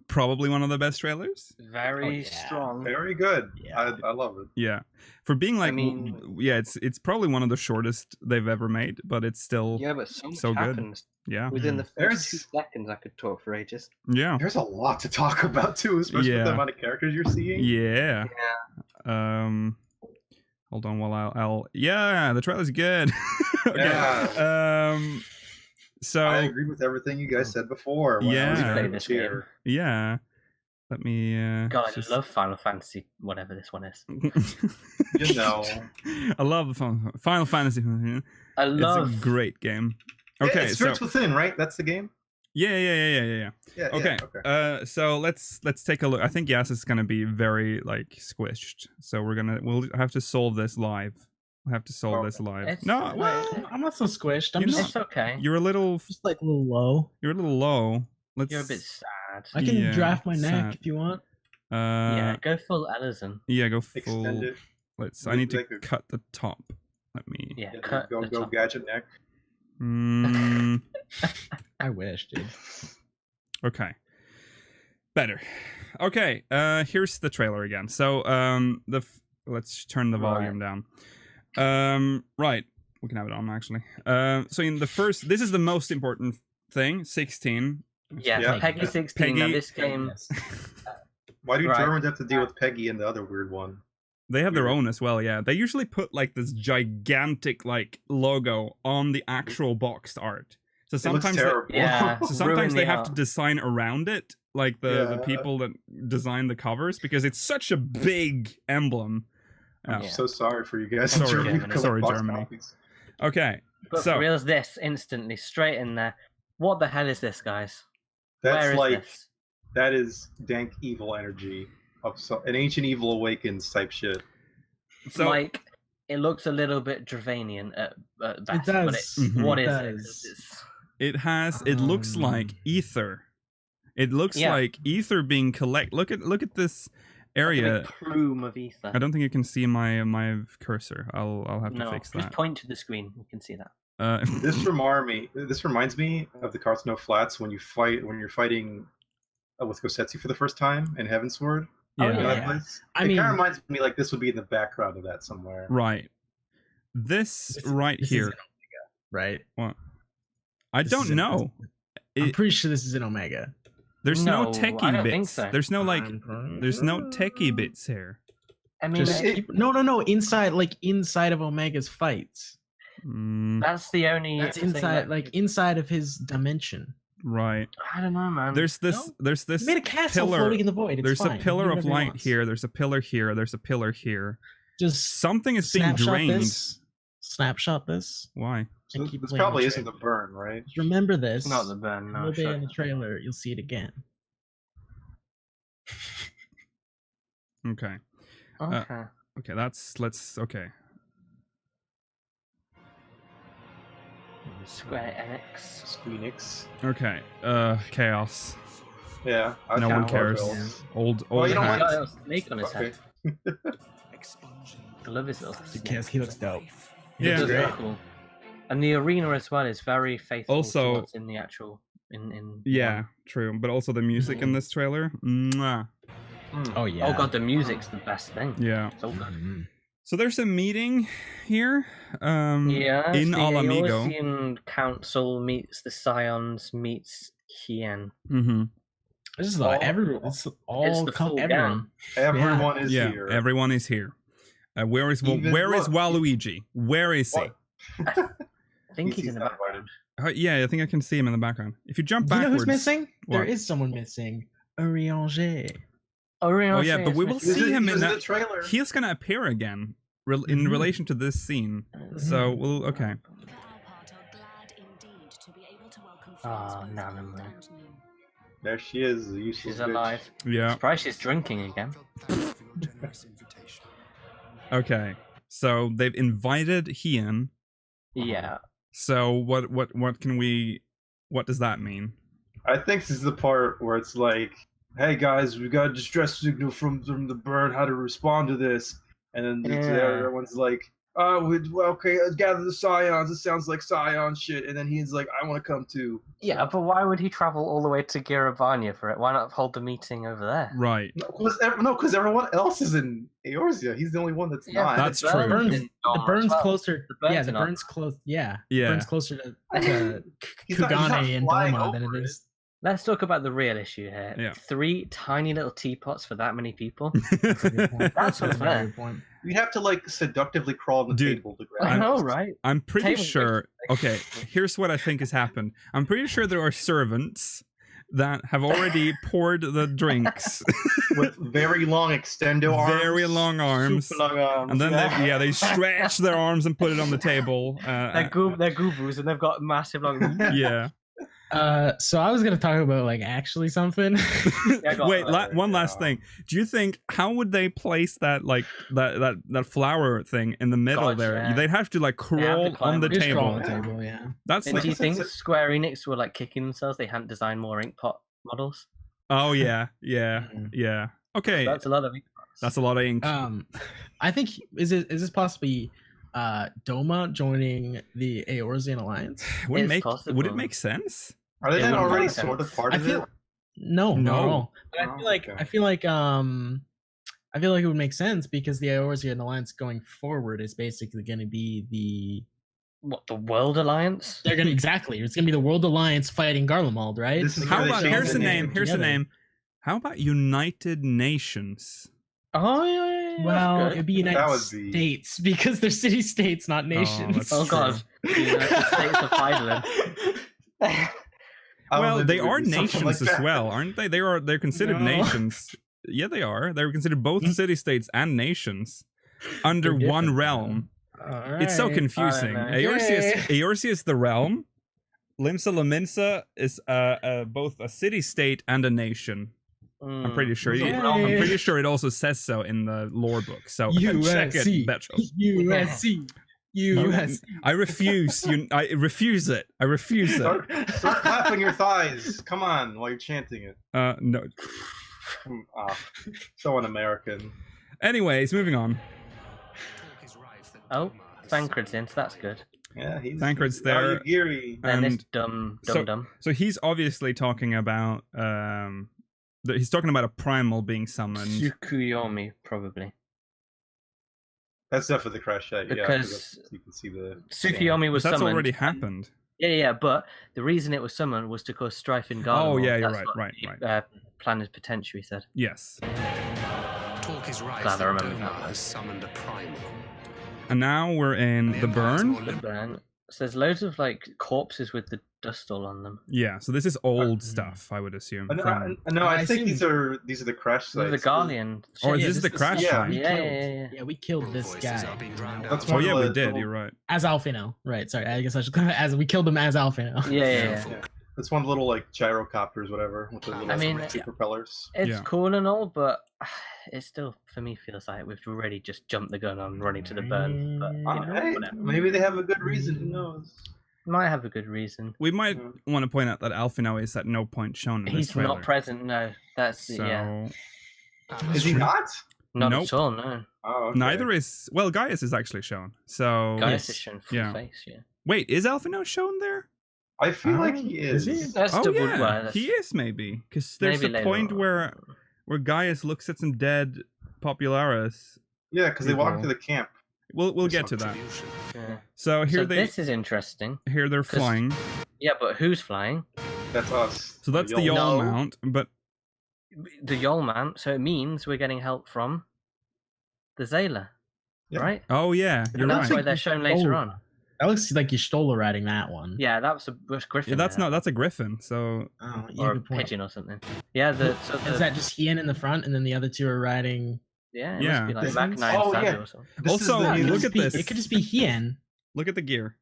probably one of the best trailers. Very yeah. strong. Very good. Yeah. I love it. Yeah, for being like, I mean- it's probably one of the shortest they've ever made, but it's still, Yeah, but so much So good. happens. yeah, Within the There's- first 2 seconds, I could talk for ages. yeah, There's a lot to talk about too, especially with Yeah. the amount of characters you're seeing. yeah. Hold on while I'll yeah, the trailer's good. Okay. Yeah. So I agree with everything you guys said before. When I was Yeah. playing This here. yeah, let me. God, just- I love Final Fantasy, whatever this one is. You know. I love Final Fantasy. I It's love a great game. Yeah, Okay, it so starts within, right? That's the game. yeah. Yeah. Okay. Yeah, okay. So let's take a look. I think Yas is gonna be very like squished. So we'll have to solve this live. We'll have to solve Oh, this live. it's- No, well, I'm not so squished. I'm You know- just, It's okay. you're a little like a little low. low. Let's. You're a bit sad. I can Yeah, draft my neck sad. if you want. Yeah, go full Ellison. Yeah, go Extend full. it. Let's. I Make need to like a- cut the top. Let me. Yeah, Yeah, cut go the go top. gadget neck. Mm, I wish, dude. okay. Better. Okay. Here's the trailer again. So let's turn the volume down. Right. We can have it on actually. So in the first, this is the most important thing. 16. Yeah, Yeah. Peggy 16. Now Peggy- this game, Yes. Why do Right. Germans have to deal with Peggy and the other weird one? They have their Weird. own as well, yeah. They usually put like this gigantic like logo on the actual boxed art. So It looks sometimes terrible. Yeah. so sometimes ruin they the have to art. design around it, like the Yeah. people that design the covers, because it's such a big emblem. I'm Yeah. so sorry for you guys. Sorry, Germany Germany. collect Sorry, box Germany. copies. Okay. but So- for real is this instantly straight in there. What the hell is this, guys? That's Where is like this? that is dank evil energy of an ancient evil awakens type shit. So Like, it looks a little bit Dravanian at best, but does. it's, Mhm. what It is it? does. 'Cause it's- it looks like ether. It looks Yeah. like ether being look at this like a area. big plume of ether. I don't think you can see my cursor. I'll have to No, fix just that. point to the screen. You can see that. This reminds me of the Kartsno Flats when you're fighting with Gosetsu for the first time in Heavensward. yeah. Oh, You know that yeah. place? I it mean- kind of reminds me like this would be in the background of that somewhere. Right. This This- right this here. is an Omega, right? What? I This don't is an- know. I'm It- pretty sure this is an Omega. There's no No, I techie don't bits. think so. There's no like. I'm There's no techie bits here. I mean, Just it- no. Inside of Omega's fights. Mm, that's the only. That's thing inside, that- like inside of his dimension. right. I don't know, man. There's this. No? There's this He made a castle pillar. floating in the void. It's There's fine. a pillar He of can do whatever he light wants. here. There's a pillar here. There's a pillar here. Just Something is being snapshot drained. this. Snapshot this. Why? So And keep this playing probably the isn't the trailer. burn, right? Just remember this. It's not the burn. A No, little bit shut in the up. trailer, you'll see it again. Okay. Okay. Okay. Let's. Okay. Square Enix. Squeenix. Okay. Chaos. Yeah. I No found one cares. Marvels. Old Well, you know hat. what? Got a snake on his head. Okay. I love his little snake. Because he looks dope. Yeah. It does great. look cool. And the arena as well is very faithful Also- to what's in the actual in Yeah, true. But also the music in this trailer. Mwah. Oh yeah. Oh god, the music's the best thing. Yeah. So good. Mhm. So there's a meeting here. Yeah, In the Alamigo. Eorzean Council meets the Scions meets Hien. Mm-hmm. This is All- like everyone. It's all It's the full everyone. Everyone is Yeah. here. Everyone is here. Where is Even- where is look. Waluigi? Where is he? What? I think he's in the not background. Yeah, I think I can see him in the background. If you jump You know backwards. who's missing? There What? is someone missing. Orianger. Oh yeah, but we will He was see in- him he in was in that. the trailer. He's gonna appear again in Mhm. relation to this scene. So we'll okay. Oh, Nanamu. There she is. The useless She's bitch. alive. Yeah. Surprised she's drinking again. Okay. So they've invited Hien. Yeah. So what can we? What does that mean? I think this is the part where it's like, "Hey guys, we got a distress signal from the bird. How to respond to this?" And then Yeah. everyone's like, "Oh, okay, let's gather the Scions. It sounds like Scion shit." And then he's like, "I want to come too." Yeah, but why would he travel all the way to Giravania for it? Why not hold the meeting over there? Right. Because everyone else is in Eorzea. He's the only one that's Yeah, not. That's the true. Burns Burns, is the gone as Burns well. closer. The Burns Yeah, are the not- Burns close. Yeah. Yeah. Burns closer to He's not Kugane and flying Doma than over it it. is. Let's talk about the real issue here. Yeah. 3 tiny little teapots for that many people. That's a good point. That's a what's very there. good point. We'd have to like seductively crawl on the Dude, table to I grab know, it. right? I'm pretty Table sure. Okay, here's what I think has happened. I'm pretty sure there are servants that have already poured the drinks, With very long extendo arms. very long arms, Super long arms. and then they stretch their arms and put it on the table. They're gurus and they've got massive long. Yeah. So I was gonna talk about like actually something. Yeah, go on. Wait, one last thing. Do you think how would they place that like that flower thing in the middle God, there? yeah. They'd have to like crawl climb on the on it. Just crawl on table. the table, yeah. That's And like do you think Square Enix were like kicking themselves? They hadn't designed more ink pot models. oh yeah. Okay, That's a lot of ink pots. that's a lot of ink. I think is this possibly Doma joining the Eorzean Alliance? Would it's it possible. make sense? Are they It not wouldn't already make sort of sense. part I of feel it? no, No. not at all. But I Oh, feel like okay. I feel like I feel like it would make sense because the Eorzean Alliance going forward is basically going to be What, the World Alliance? they're going to exactly it's going to be the World Alliance fighting Garlemald, right? This is How where they about changed here's the name? Here's the together. name. How about United Nations? Oh, yeah. Well, that's it'd good. be That United would be- States because they're city-states, not nations. that's Oh, true. God. The United States of Ireland. I Well, don't they think it would are be something nations like as that. well, aren't they? They're considered No. nations. Yeah, they are. They're considered both city states and nations under They're one different, realm. All It's so right. confusing. know. Eorzeus is the realm. Limsa Lominsa is both a city state and a nation. I'm pretty sure. Yay. I'm pretty sure it also says so in the lore book. So check it, USC. Betro. USC. USC. I refuse. I refuse it. I refuse it. Start clapping your thighs. Come on, while you're chanting it. No. So un-American. Anyways, moving on. Oh, Thancred's in, so that's good. Yeah, he's Thancred's there. Geary. Then this And dumb. so he's obviously talking about he's talking about a primal being summoned. Tsukuyomi, probably. That's definitely the crash shot. Yeah, Because you can see the Tsukuyomi was That's summoned. already happened. Yeah, but the reason it was summoned was to cause strife in Garlemald. Oh yeah, you're That's right, what right. Planet Potentiary said. Yes. Talk is rife Glad I that remembered Doma that. has summoned a primal. And now we're in the burn. The burn. So there's loads of like corpses with the dust all on them. Yeah, so this is old stuff, I would assume. No, I I think assume- these are the crash With sites. the Guardian. Or Yeah, is this the crash yeah. site? We Yeah, killed. yeah. Yeah, we killed All this voices guy are being drowned That's out. Oh one yeah, of we the did. little- You're right. as Alfino. Right. Sorry, I guess I should as we killed him as Alfino. Yeah. That's one of the little like gyrocopters, whatever, with the little I mean, two propellers. It's Yeah. cool and all, but it still, for me, feels like we've already just jumped the gun on running to the burn. But, Hey, whatever. maybe they have a good reason. Who knows? Might have a good reason. We might Yeah. want to point out that Alfino is at no point shown in this He's trailer. not present, no. That's the, So yeah. Is he not? Not Nope. at all, no. Oh, okay. neither is Gaius is actually shown. So Gaius is shown full Yeah. face, yeah. wait, is Alfino shown there? I feel like he Is is. he? That's Oh double, yeah, well, that's- he is maybe because there's maybe a later point on. where Gaius looks at some dead popularis. Yeah, because they walk People. into the camp. We'll get to that. Contribution. Yeah. So here So they this is interesting. here they're 'cause- flying. Yeah, but who's flying? That's us. So that's the Yol. Yol No. mount, but The Yolman, so it means we're getting help from the Zayla, Yeah. right? oh yeah, you're And that's right. why they're shown later on. That looks like you're Stola riding that one. Yeah, that was a griffin. Yeah, that's there, not that's a griffin. So Oh, yeah, or a good point. pigeon or something. Yeah, so Is that just Ian in the front, and then the other two are riding? yeah, it Yeah. must be like This Magni one's- and oh, Sandu yeah. or something. This is Also, the It new- could look just at be- this. It could just be Hien. look at the gear.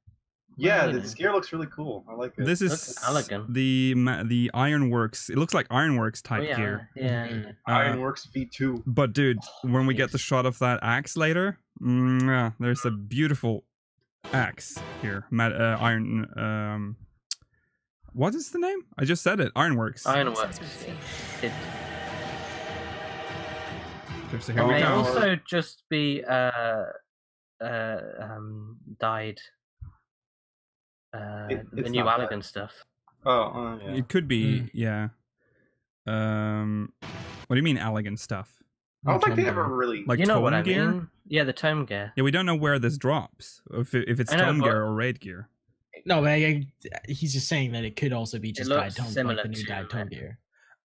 Yeah, Yeah. this gear looks really cool. I like it. This Looks is elegant. the Ironworks. It looks like Ironworks Oh, type yeah, gear. yeah. Mhm. Ironworks V2. But dude, when we get yes. the shot of that axe later, there's a beautiful axe here. Iron. What is the name? I just said it. Ironworks. Ironworks. It So here we may go. also just be dyed. The It's new not Allegan stuff. Oh, yeah. It could be, yeah. What do you mean elegant stuff? I don't think they ever really. Like You know what tome I gear? mean? Yeah, the tome gear. Yeah, we don't know where this drops. If it's I know, tome but- gear or raid gear. No, but he's just saying that it could also be just dyed looks tone, similar like the new to dyed tone it. gear.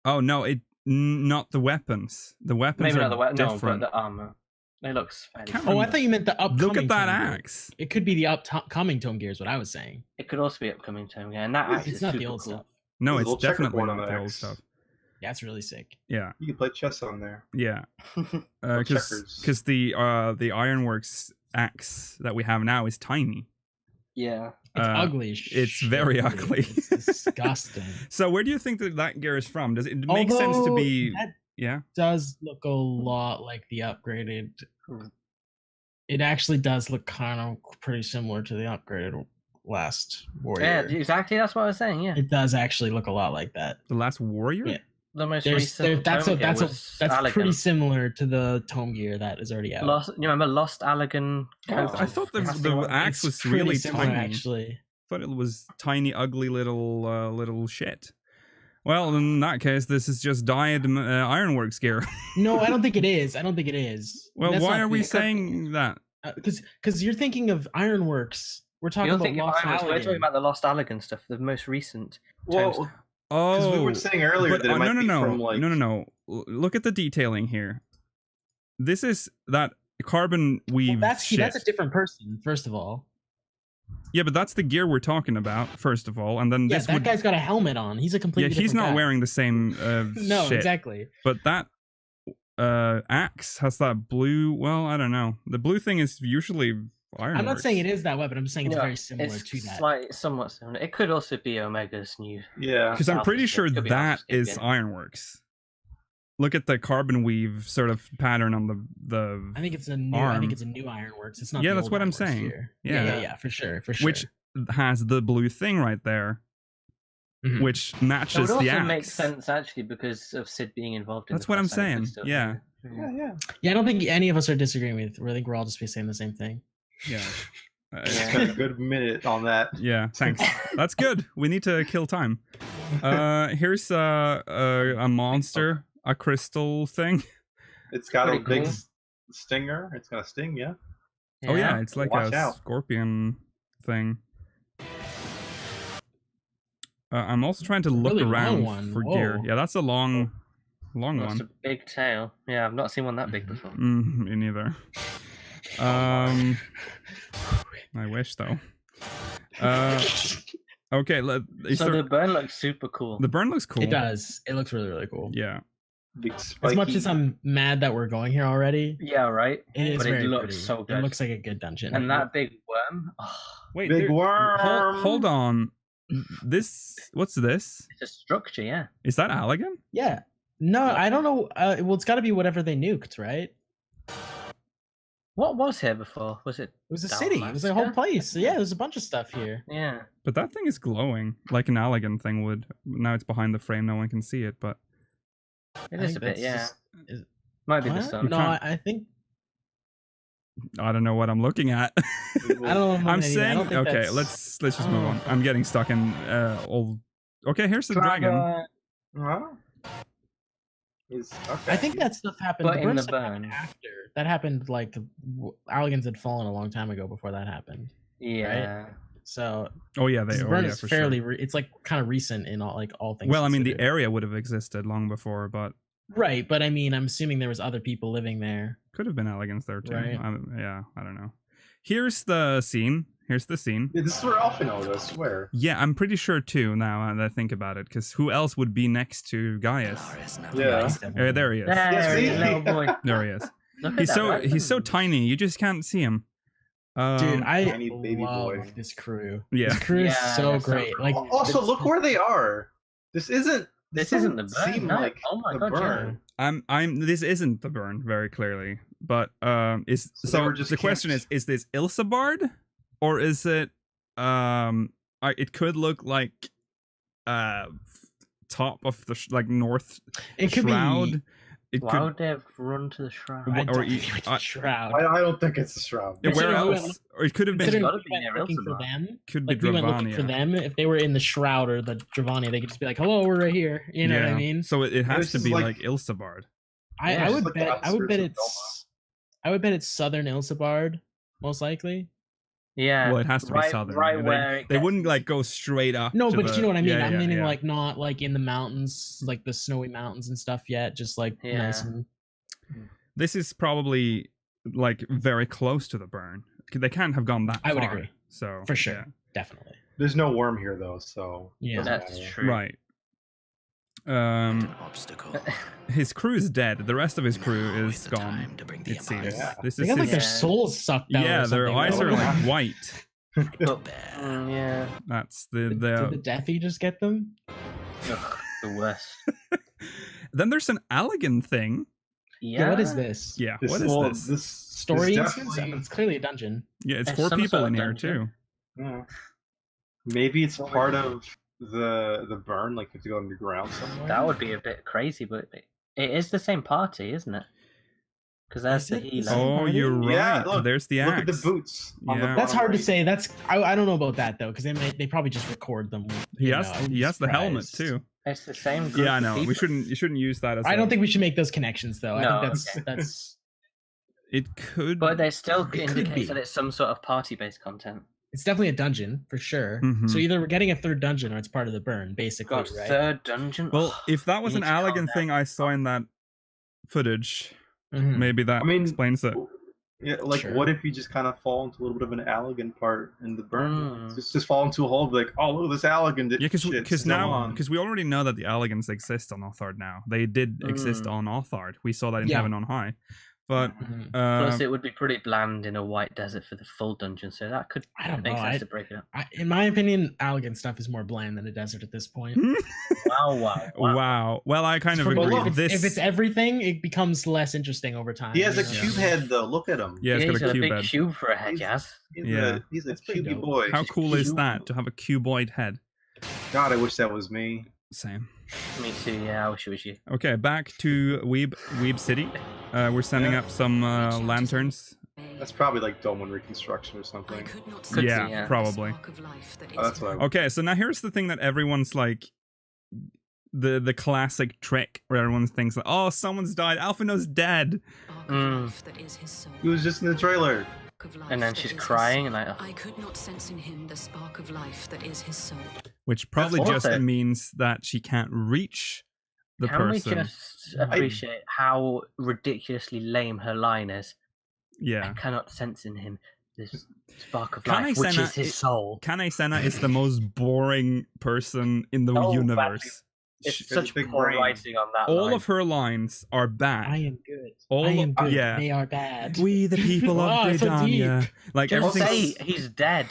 Oh no, not the weapons. The weapons Maybe are not the weapon, no, but different. the armor. It looks fairly. Can't Oh, I thought you meant the upcoming. Look at that tome gear. axe. It could be the upcoming tome gear. Is what I was saying. It could also be upcoming tome gear, and that axe It's is not super the old cool. stuff. No, There's a it's little definitely checkerboard on not that the old axe. stuff. That's really sick. Yeah, You can play chess on there. yeah. Or Because checkers. the Ironworks axe that we have now is tiny. Yeah. It's ugly. It's very dude. ugly. It's disgusting. So where do you think that gear is from? Does it make sense to be? That Yeah. does look a lot like the upgraded. It actually does look kind of pretty similar to the upgraded Last Warrior. Yeah, exactly. That's what I was saying. Yeah. It does actually look a lot like that. The Last Warrior. Yeah. The most That's recent. Tome gear was pretty Allagan. similar to the tome gear that is already out. You remember Lost Allagan? Oh, I thought the axe was really similar, tiny. actually. I thought it was tiny, ugly little shit. Well, in that case, this is just dyed Ironworks gear. No, I don't think it is. Well, That's why not- are we saying that? Because you're thinking of Ironworks. We're talking You're about thinking Lost Ironworks. We're talking Allagan. about the Lost Allagan stuff, the most recent. Well, tomes. because Oh, we were saying earlier but, that it might be from like no. Look at the detailing here. This is that carbon weave That's shit. a different person. First of all, Yeah, but that's the gear we're talking about. First of all, and then yeah, this that would. guy's got a helmet on. He's a Yeah, completely. he's different not guy. wearing the same No, shit. exactly. But that axe has that blue. Well, I don't know. The blue thing is usually Ironworks. I'm not saying it is that weapon. I'm just saying it's Yeah, very similar it's to that. somewhat similar. It could also be Omega's new. yeah. Because I'm Alpha pretty skip. sure Could be that Alpha skip, is yeah. Ironworks. Look at the carbon weave sort of pattern on the I think it's a new. arm. I think it's a new Ironworks. It's not. Yeah, the that's old what I'm Ironworks saying. gear. Yeah. Yeah, for sure, for sure. which has the blue thing right there, Mhm. which It matches would also the axe. make sense actually because of Sid being involved in. That's the what I'm quest, and it could saying, still yeah. be- Yeah. Yeah, I don't think any of us are disagreeing with. I think we're all just saying the same thing. Yeah. It's got a good minute on that. Yeah, thanks. That's good. We need to kill time. Here's a monster, a crystal thing. It's got a Pretty big cool. stinger. It's got a sting, yeah. Oh yeah, it's like Watch a out. scorpion thing. I'm also trying to look Really long around one. for gear. Whoa. Yeah, that's a long That's one. a big tail. Yeah, I've not seen one that big before. Me neither. I wish though. Okay, So the burn looks super cool. the burn looks cool. It does. It looks really, really cool. Yeah. Big As much spiky- as I'm mad that we're going here already, Yeah, right. it is But very it looks pretty. so good. It looks like a good dungeon. And that big worm. Oh, Wait, Big worm. Hold on. What's this? it's a structure, yeah. Is that Allagan? Yeah. No, I don't know. Well, it's got to be whatever they nuked, right? What was here before? Was it? It was a city. It was a whole Dalmasca? place. Yeah, there's a bunch of stuff here. Yeah. But that thing is glowing, like an Allagan thing would. Now it's behind the frame, no one can see it, but It I is think a bit, that's yeah. just- is- Might be the What? sun. No, can't- I think I don't know what I'm looking at. I don't know. If I'm I don't saying think okay, that's- let's just move on. I'm getting stuck in old. Okay, here's the dragon. Huh? Is okay. I think that stuff happened. But the in burn the stuff happened burn. after. That happened like Alligans had fallen a long time ago before that happened. Yeah. So Oh yeah, this they. Oh burn yeah, is for fairly. sure. It's like kind of recent in all things. Well, I mean, the considered. area would have existed long before, but Right, but I mean, I'm assuming there was other people living there. could have been Alligans there too. Right. Yeah, I don't know. Here's the scene. Here's the scene. Yeah, this is where Alphinaud, I swear. Yeah, I'm pretty sure too now that I think about it, because who else would be next to Gaius? Yeah. There he is. There, see? little boy. There he is. Look at He's that, so right? he's so tiny, you just can't see him. Dude, I tiny baby love boy. this crew. Yeah. This crew is Yeah, so they're so great. cool. Like, Also, look where they are. This isn't. This isn't the doesn't burn. seem No. like Oh my the god, yeah. burn. I'm this isn't the burn very clearly, but is So they so were just the question camped. is this Ilsabard or is it it could look like top of the like north it could shroud. be. It Why could would they have run to the shrine? Wha- I or don't e- think it's I- Shroud. I don't think it's a shroud. yeah, where Considering we went else? Or it could have been Considering gotta we be went near looking for Ilsabard. them, could be like we went looking for Dravania. them. If they were in the Shroud or the Dravania, they could just be like, "Hello, we're right here." You know what I mean? So it has This to is be like- like Ilsabard. I, Yeah, I it's would like the bet. I would bet outskirts of it's. I would bet it's Southern Ilsabard, most likely. Yeah. Well, it has to be right, southern. Right They- where it They gets- wouldn't like go straight up. No, to but the- you know what I mean. Yeah, I'm yeah, meaning yeah. like not like in the mountains, like the snowy mountains and stuff yet. Just like nice Yeah. and This is probably like very close to the burn. They can't have gone that I would far. agree. So for sure, definitely. There's no worm here though, so Yeah. doesn't That's matter. true. Right. obstacle. His crew is dead. The rest of his crew is gone. To bring the It seems. Yeah. This They is got like his- their souls sucked out. yeah, or their something, eyes right? are like white. But, yeah, That's Did the Deathy just get them? ugh, the worst. Then there's an Allegan thing. Yeah. What is this? Yeah, This what is- is well, this? Story this instance? I definitely- mean, it's clearly a dungeon. Yeah, it's There's 4 some people sort in of here dungeon. too. Yeah. Maybe it's part of the burn, like you have to go underground somewhere. That would be a bit crazy, but it is the same party, isn't it? Because there's Is the it the healer. same Oh, party? you're right. Yeah, look, There's the Look axe. at the boots. On the Yeah. That's bottom hard to right. say. That's I don't know about that though, because they probably just record them. He you has know, I wouldn't he be has the helmet surprised. too. It's the same group Yeah, I of know. people. You shouldn't use that as. I don't think we should make those connections though. No, I think that's okay. that's it could. But there still It could indicates be. that it's some sort of party-based content. it's definitely a dungeon for sure. Mhm. So either we're getting a third dungeon or it's part of the burn, basically, God, right? third dungeon. Well, if that was You an need to calm Allegan down. thing I saw in that footage, Mhm. maybe that I mean, explains it. Yeah, like Sure. what if you just kind of fall into a little bit of an Allegan part in the burn? Mm. Just fall into a hole, be like, oh look, this Allegan did Yeah, shit. because still now on. because we already know that the Allegans exist on Othard now. They did exist Mm. on Othard. We saw that in Yeah. Heaven on High. But Mhm. Plus, it would be pretty bland in a white desert for the full dungeon, so that could I don't make know. sense to break it up. In my opinion, Allegan stuff is more bland than a desert at this point. Wow. wow. Well, I kind of For me, agree. look, This if it's everything, it becomes less interesting over time. He has a you know? cube head though. Look at him. yeah, it's he's got a got a cube big head. cube for a head, He's- Yaz. Yeah. He's a That's pretty cubey dope. boy. How cool is cube. that to have a cuboid head? God, I wish that was me. Same. Me too, yeah, I wish it was you. Okay, back to Weeb City. We're sending Yeah. up some lanterns. That's probably like Dolmen reconstruction or something. Could Yeah, be, yeah. probably. Oh, that's what I Okay, so now here's the thing that everyone's like, the classic trick where everyone thinks like, oh, someone's died. Alphino's dead. He was just in the trailer. And then she's crying and like, I could not sense in him the spark of life that is his soul. Which probably That's just worth it. means that she can't reach the can person. we just appreciate how ridiculously lame her line is? Yeah. I cannot sense in him this spark of Can I life, which say is that his soul. Kane Senna is the most boring person in the Oh, universe. It's She- such big poor brain. writing on that all line. of her lines are bad. I am good. All I am good. yeah. They are bad. We the people of Wow, so Gridania. deep. Like Just everything. say he's dead.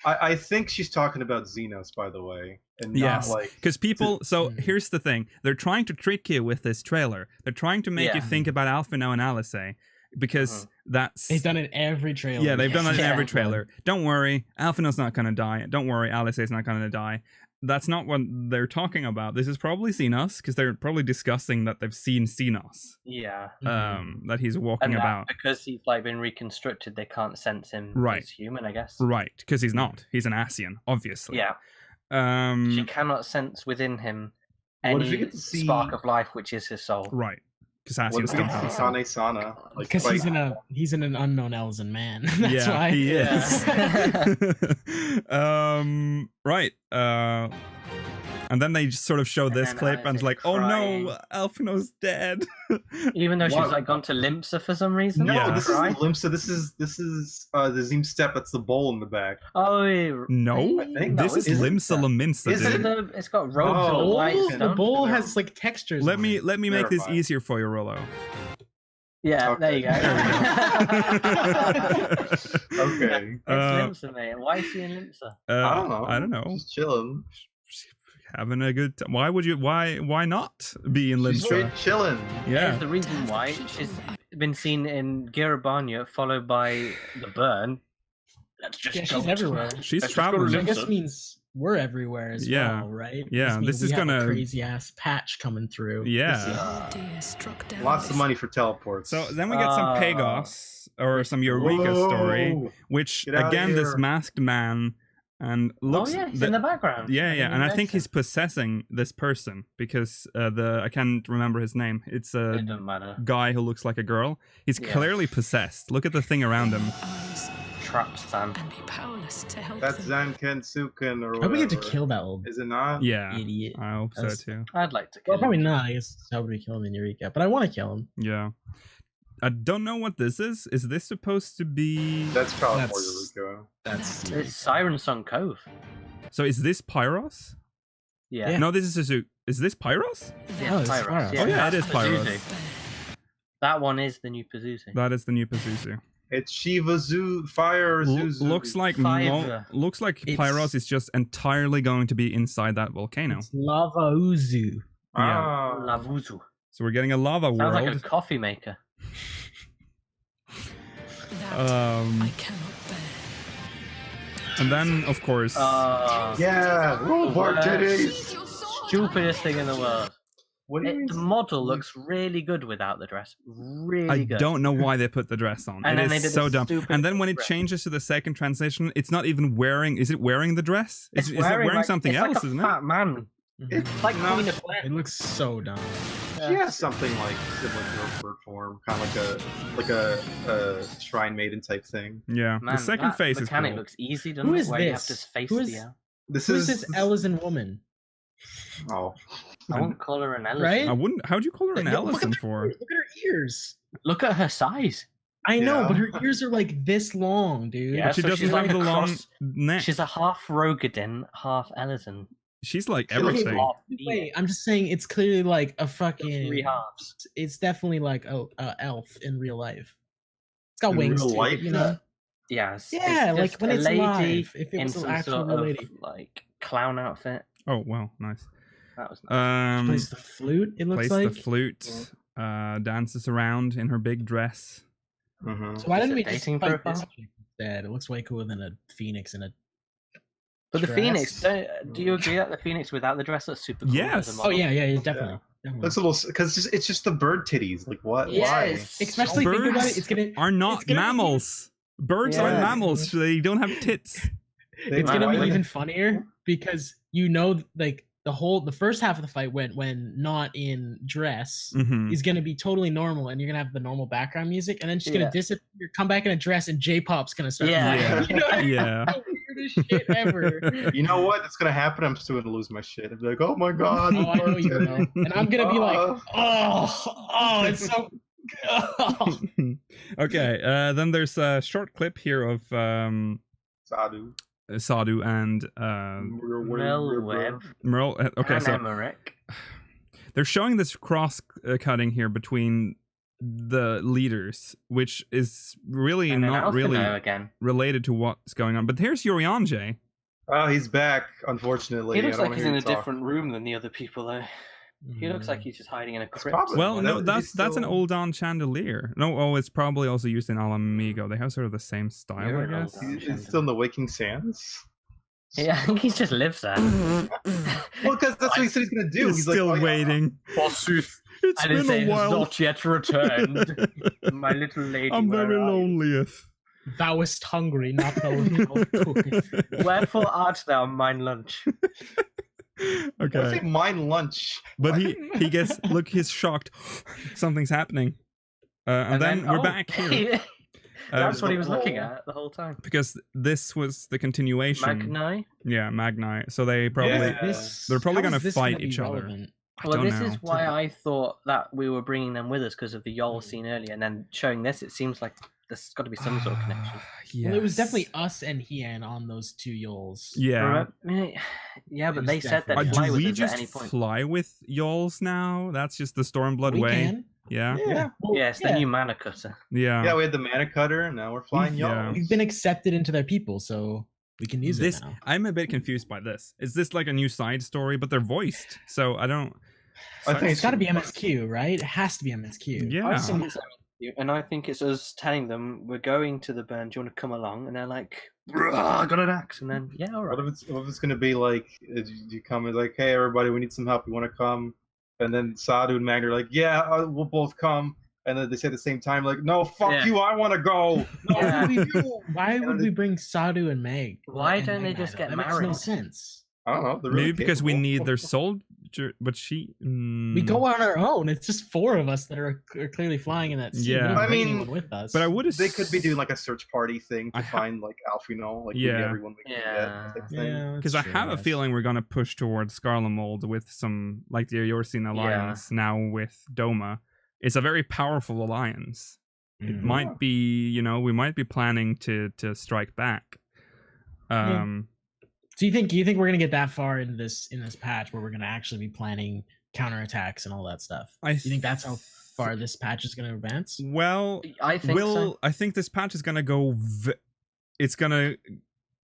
I think she's talking about Xenos, by the way, and not Yes, like because people. So Mm. here's the thing: they're trying to trick you with this trailer. They're trying to make you Yeah. think about Alphino and Alice, because that's They've done it in every trailer. yeah, they've done that in Yeah. every trailer. Don't worry, Alphino's not gonna die. Don't worry, Alice is not gonna die. That's not what they're talking about. This is probably Xenos, because they're probably discussing that they've seen Xenos, Yeah. that he's walking And that about. because he's like been reconstructed, they can't sense him Right. as human, I guess. Right, because he's not. He's an Asian, obviously. Yeah. She Um. cannot sense within him What if any you get to see- spark of life, which is his soul. Right, because what Asians if we don't get have to a see soul. Kane Sana? Like, Because like, he's in an unknown Elzen man. That's yeah, why. he Yeah. is. Right. And then they just sort of show And this then clip Alice and is it's like, oh crying. no, Alphino's dead. Even though she's Wow. like gone to Limsa for some reason. no, Yeah. this Right? is Limsa. This is the Zim step. That's the bowl in the back. Oh, yeah. No, I think this is is Limsa Laminsa, Is Is it dude. it's got robes No. of white The stone. bowl No. has like textures. Let on me it. make this Verified. easier for you, Rollo. Yeah, Okay. there you go. Okay. It's Limsa, mate. Why is he in Limsa? I don't know. I don't know. Just chilling. Having a good time. Why would you? Why not be in She's Limsa? straight chilling. Yeah. Here's the reason why. She's been seen in Girabanya, followed by the burn. Let's just Yeah, go she's to- everywhere. She's Let's just go to traveling. Which I guess Limsa. means we're everywhere as Yeah. well, right? Yeah, This this means is we have a gonna- crazy ass patch coming through. Yeah. Dear, struck down Lots of this- money for teleports. So then we get some Ah. Pagos or some Eureka story, Whoa. which Get outta again this here. masked man and looks. Oh yeah, he's the- in the background. Yeah, yeah, didn't and I notice think he's him. possessing this person because I can't remember his name. It's a It doesn't matter. guy who looks like a girl. He's Yeah. clearly possessed. Look at the thing around him. Eyes Trap Stan. and be powerless to help That's them. Zankensuken or I whatever. hope we get to kill that old Is it not? Yeah, idiot. I hope so That's- too. I'd like to kill Well, probably him. not. I guess how would we kill him in Eureka? But I want to kill him. Yeah, I don't know what this is. Is this supposed to be? That's probably more That's- Eureka. That's It's Siren Song Cove. So is this Pyros? Yeah. Yeah. No, this is Suzuki. Is this Pyros? Yeah, Oh, it's Pyros. Pyros. Oh, yeah, it that's is Pyros. Pazuzu. That one is the new Pazuzu. That is the new Pazuzu. It's Shiva Zoo Fire Zuzu. Looks like Fiverr. looks like It's- Pyros is just entirely going to be inside that volcano. It's Lava Uzu. Ah. Lavuzu. So we're getting a lava Sounds world. like a coffee maker. That Um, I cannot bear. And then, of course, Yeah, robot titties. Stupidest thing in the world. What do you mean? The model looks really good without the dress. Really I good. don't know why they put the dress on. And It then they is did so the dumb. stupid And then when it dress. changes to the second transition, it's not even wearing. Is it wearing the dress? Is it wearing, wearing like, something it's else? like a Isn't fat it? man. It's Like not- Queen of Glen. It looks so dumb. She has something like similar to her bird form, kind of like a shrine maiden type thing. Yeah. Man, The second that face is mechanic cool. looks easy, doesn't Who it? is Where you have this? to face Who is- the This Who's this Ellison woman? Oh, I won't call her an elephant. Right? I wouldn't. How'd you call her an Yo, look at Ellison her- for? Look at her ears. Look at her size. I know, Yeah. but her ears are like this long, dude. Yeah, But she so doesn't she's have like the a long cross- neck. She's a half Rogadin, half Ellison. She's like She looks everything. Half Wait, I'm just saying it's clearly like a fucking. three halves. It's definitely like a elf in real life. It's got In wings real too, life? you know. Yes. Yeah, it's like just when a it's lady alive. If it in was an some actual sort real of lady. like clown outfit. Oh wow, nice. That was nice. Plays the flute. It looks Plays like. the flute. Dances around in her big dress. mm-hmm. So why Is didn't it we just dating fight this profile? chick instead? It looks way cooler than a phoenix in a. But the dress. Phoenix, do you agree that the Phoenix without the dress looks super cool? Yes. as a Oh model? yeah, definitely. definitely. Looks a little because it's just the bird titties. Like what? Yes. Especially think about Birds it. It's gonna. Are not It's gonna be- mammals. Birds are Yeah. mammals. So they don't have tits. Why? It's gonna Why be would- even funnier because like the first half of the fight when not in dress Mhm. is gonna be totally normal and you're gonna have the normal background music and then she's Yeah. gonna disappear, come back in a dress and J-pop's gonna start. Yeah. playing. You know, Yeah. the weirdest shit ever. You know what? It's gonna happen. I'm still gonna lose my shit. I'm like, oh my god. Oh, I know you will. And I'm gonna be like, oh, it's so. Oh. Okay. Then there's a short clip here of Sadhu. Sadhu and Mel Webb Merle. Okay, and so Emmerich. they're showing this cross cutting here between the leaders, which is really And then not really Alphino again. related to what's going on. But here's Yorianje. Oh, he's back. Unfortunately, He looks I don't like he's wanna in hear a you talk. different room than the other people, though. He looks like he's just hiding in a crypt. probably- Well, no, Whatever, that's he's an still- old on chandelier. No, oh, it's probably also used in Alamigo. They have sort of the same style, You're I an guess. old He's still in the Waking Sands. Yeah, I think he just lives there. Well, because that's what he said he's gonna do. He's still like, oh, yeah. waiting. Forsooth, It's Alice been a has while. not yet returned. My little lady, I'm where very are you? loneliest. Thou wast hungry, not knowing how it cooketh. Wherefore art thou mine lunch? I say Okay, mine lunch. but he gets look. He's shocked. Something's happening, and then we're back here That's what he was looking at the whole time. because this was the continuation. Magni? Yeah, Magni. So they probably Yeah. they're probably how is gonna this fight be each other. relevant? I Well, don't this know. is why I thought that we were bringing them with us because of the Yol scene earlier, and then showing this, it seems like there's got to be some sort of connection. Well, it was Yes. definitely us and Hian on those two Yols. Yeah. Yeah, It but was they said definitely they'd us. fly Do with we us just at any point. fly with Yols now? That's just the Stormblood We way. can. Yeah. Yeah. Well, Yeah, it's the new mana cutter. Yeah. Yeah, we had the mana cutter, and now we're flying We've- y'all. Yeah. We've been accepted into their people, so we can use This it now. I'm a bit confused by this. Is this like a new side story, but they're voiced? So I don't. I think It's got to be MSQ, right? It has to be MSQ. Yeah. I think it's MSQ, and I think it's us telling them we're going to the burn. Do you want to come along? And they're like, I got an axe, and then yeah, all right. What if it's gonna be like you come and like, hey everybody, we need some help. You want to come? And then Sadhu and Mag are like, yeah, we'll both come. And then they say at the same time, like, no, fuck Yeah. you, I want to go. No, Yeah. fuck you. Why would we bring Sadhu and Meg? Why and don't they Meg just Knight? get That makes no married? sense. I don't know. They're really Maybe because we capable. need their soldier, but she. We go on our own. It's just four of us that are clearly flying in that scene. Yeah. We don't I bring mean, anyone with us. But I would have. They could be doing like a search party thing to I ha- find like Alphino, like Yeah. maybe everyone we can Yeah. get. Type thing. Yeah, Because that's I true, have a guess. feeling we're gonna push towards Skarlamold with some like the Yorcine alliance now with Doma. It's a very powerful alliance. It Mm. might be, we might be planning to strike back. Do you think we're gonna get that far in this patch where we're gonna actually be planning counterattacks and all that stuff? I Do you think that's how far this patch is going to advance? Well, I think so. I think this patch is gonna go.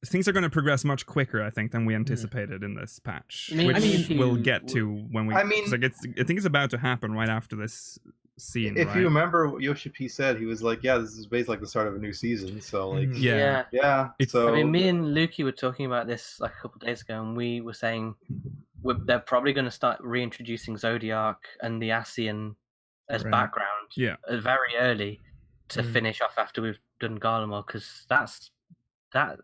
Things are gonna progress much quicker, I think, than we anticipated in this patch, which we'll get to when we. I think it's about to happen right after this scene. If you remember what Yoshi P said, he was like, "Yeah, this is basically like the start of a new season." So like, yeah. So I mean, me and Lukey were talking about this like a couple of days ago, and we were saying they're probably going to start reintroducing Zodiac and the Ascian as background, very early to finish off after we've done Garlemald, because that.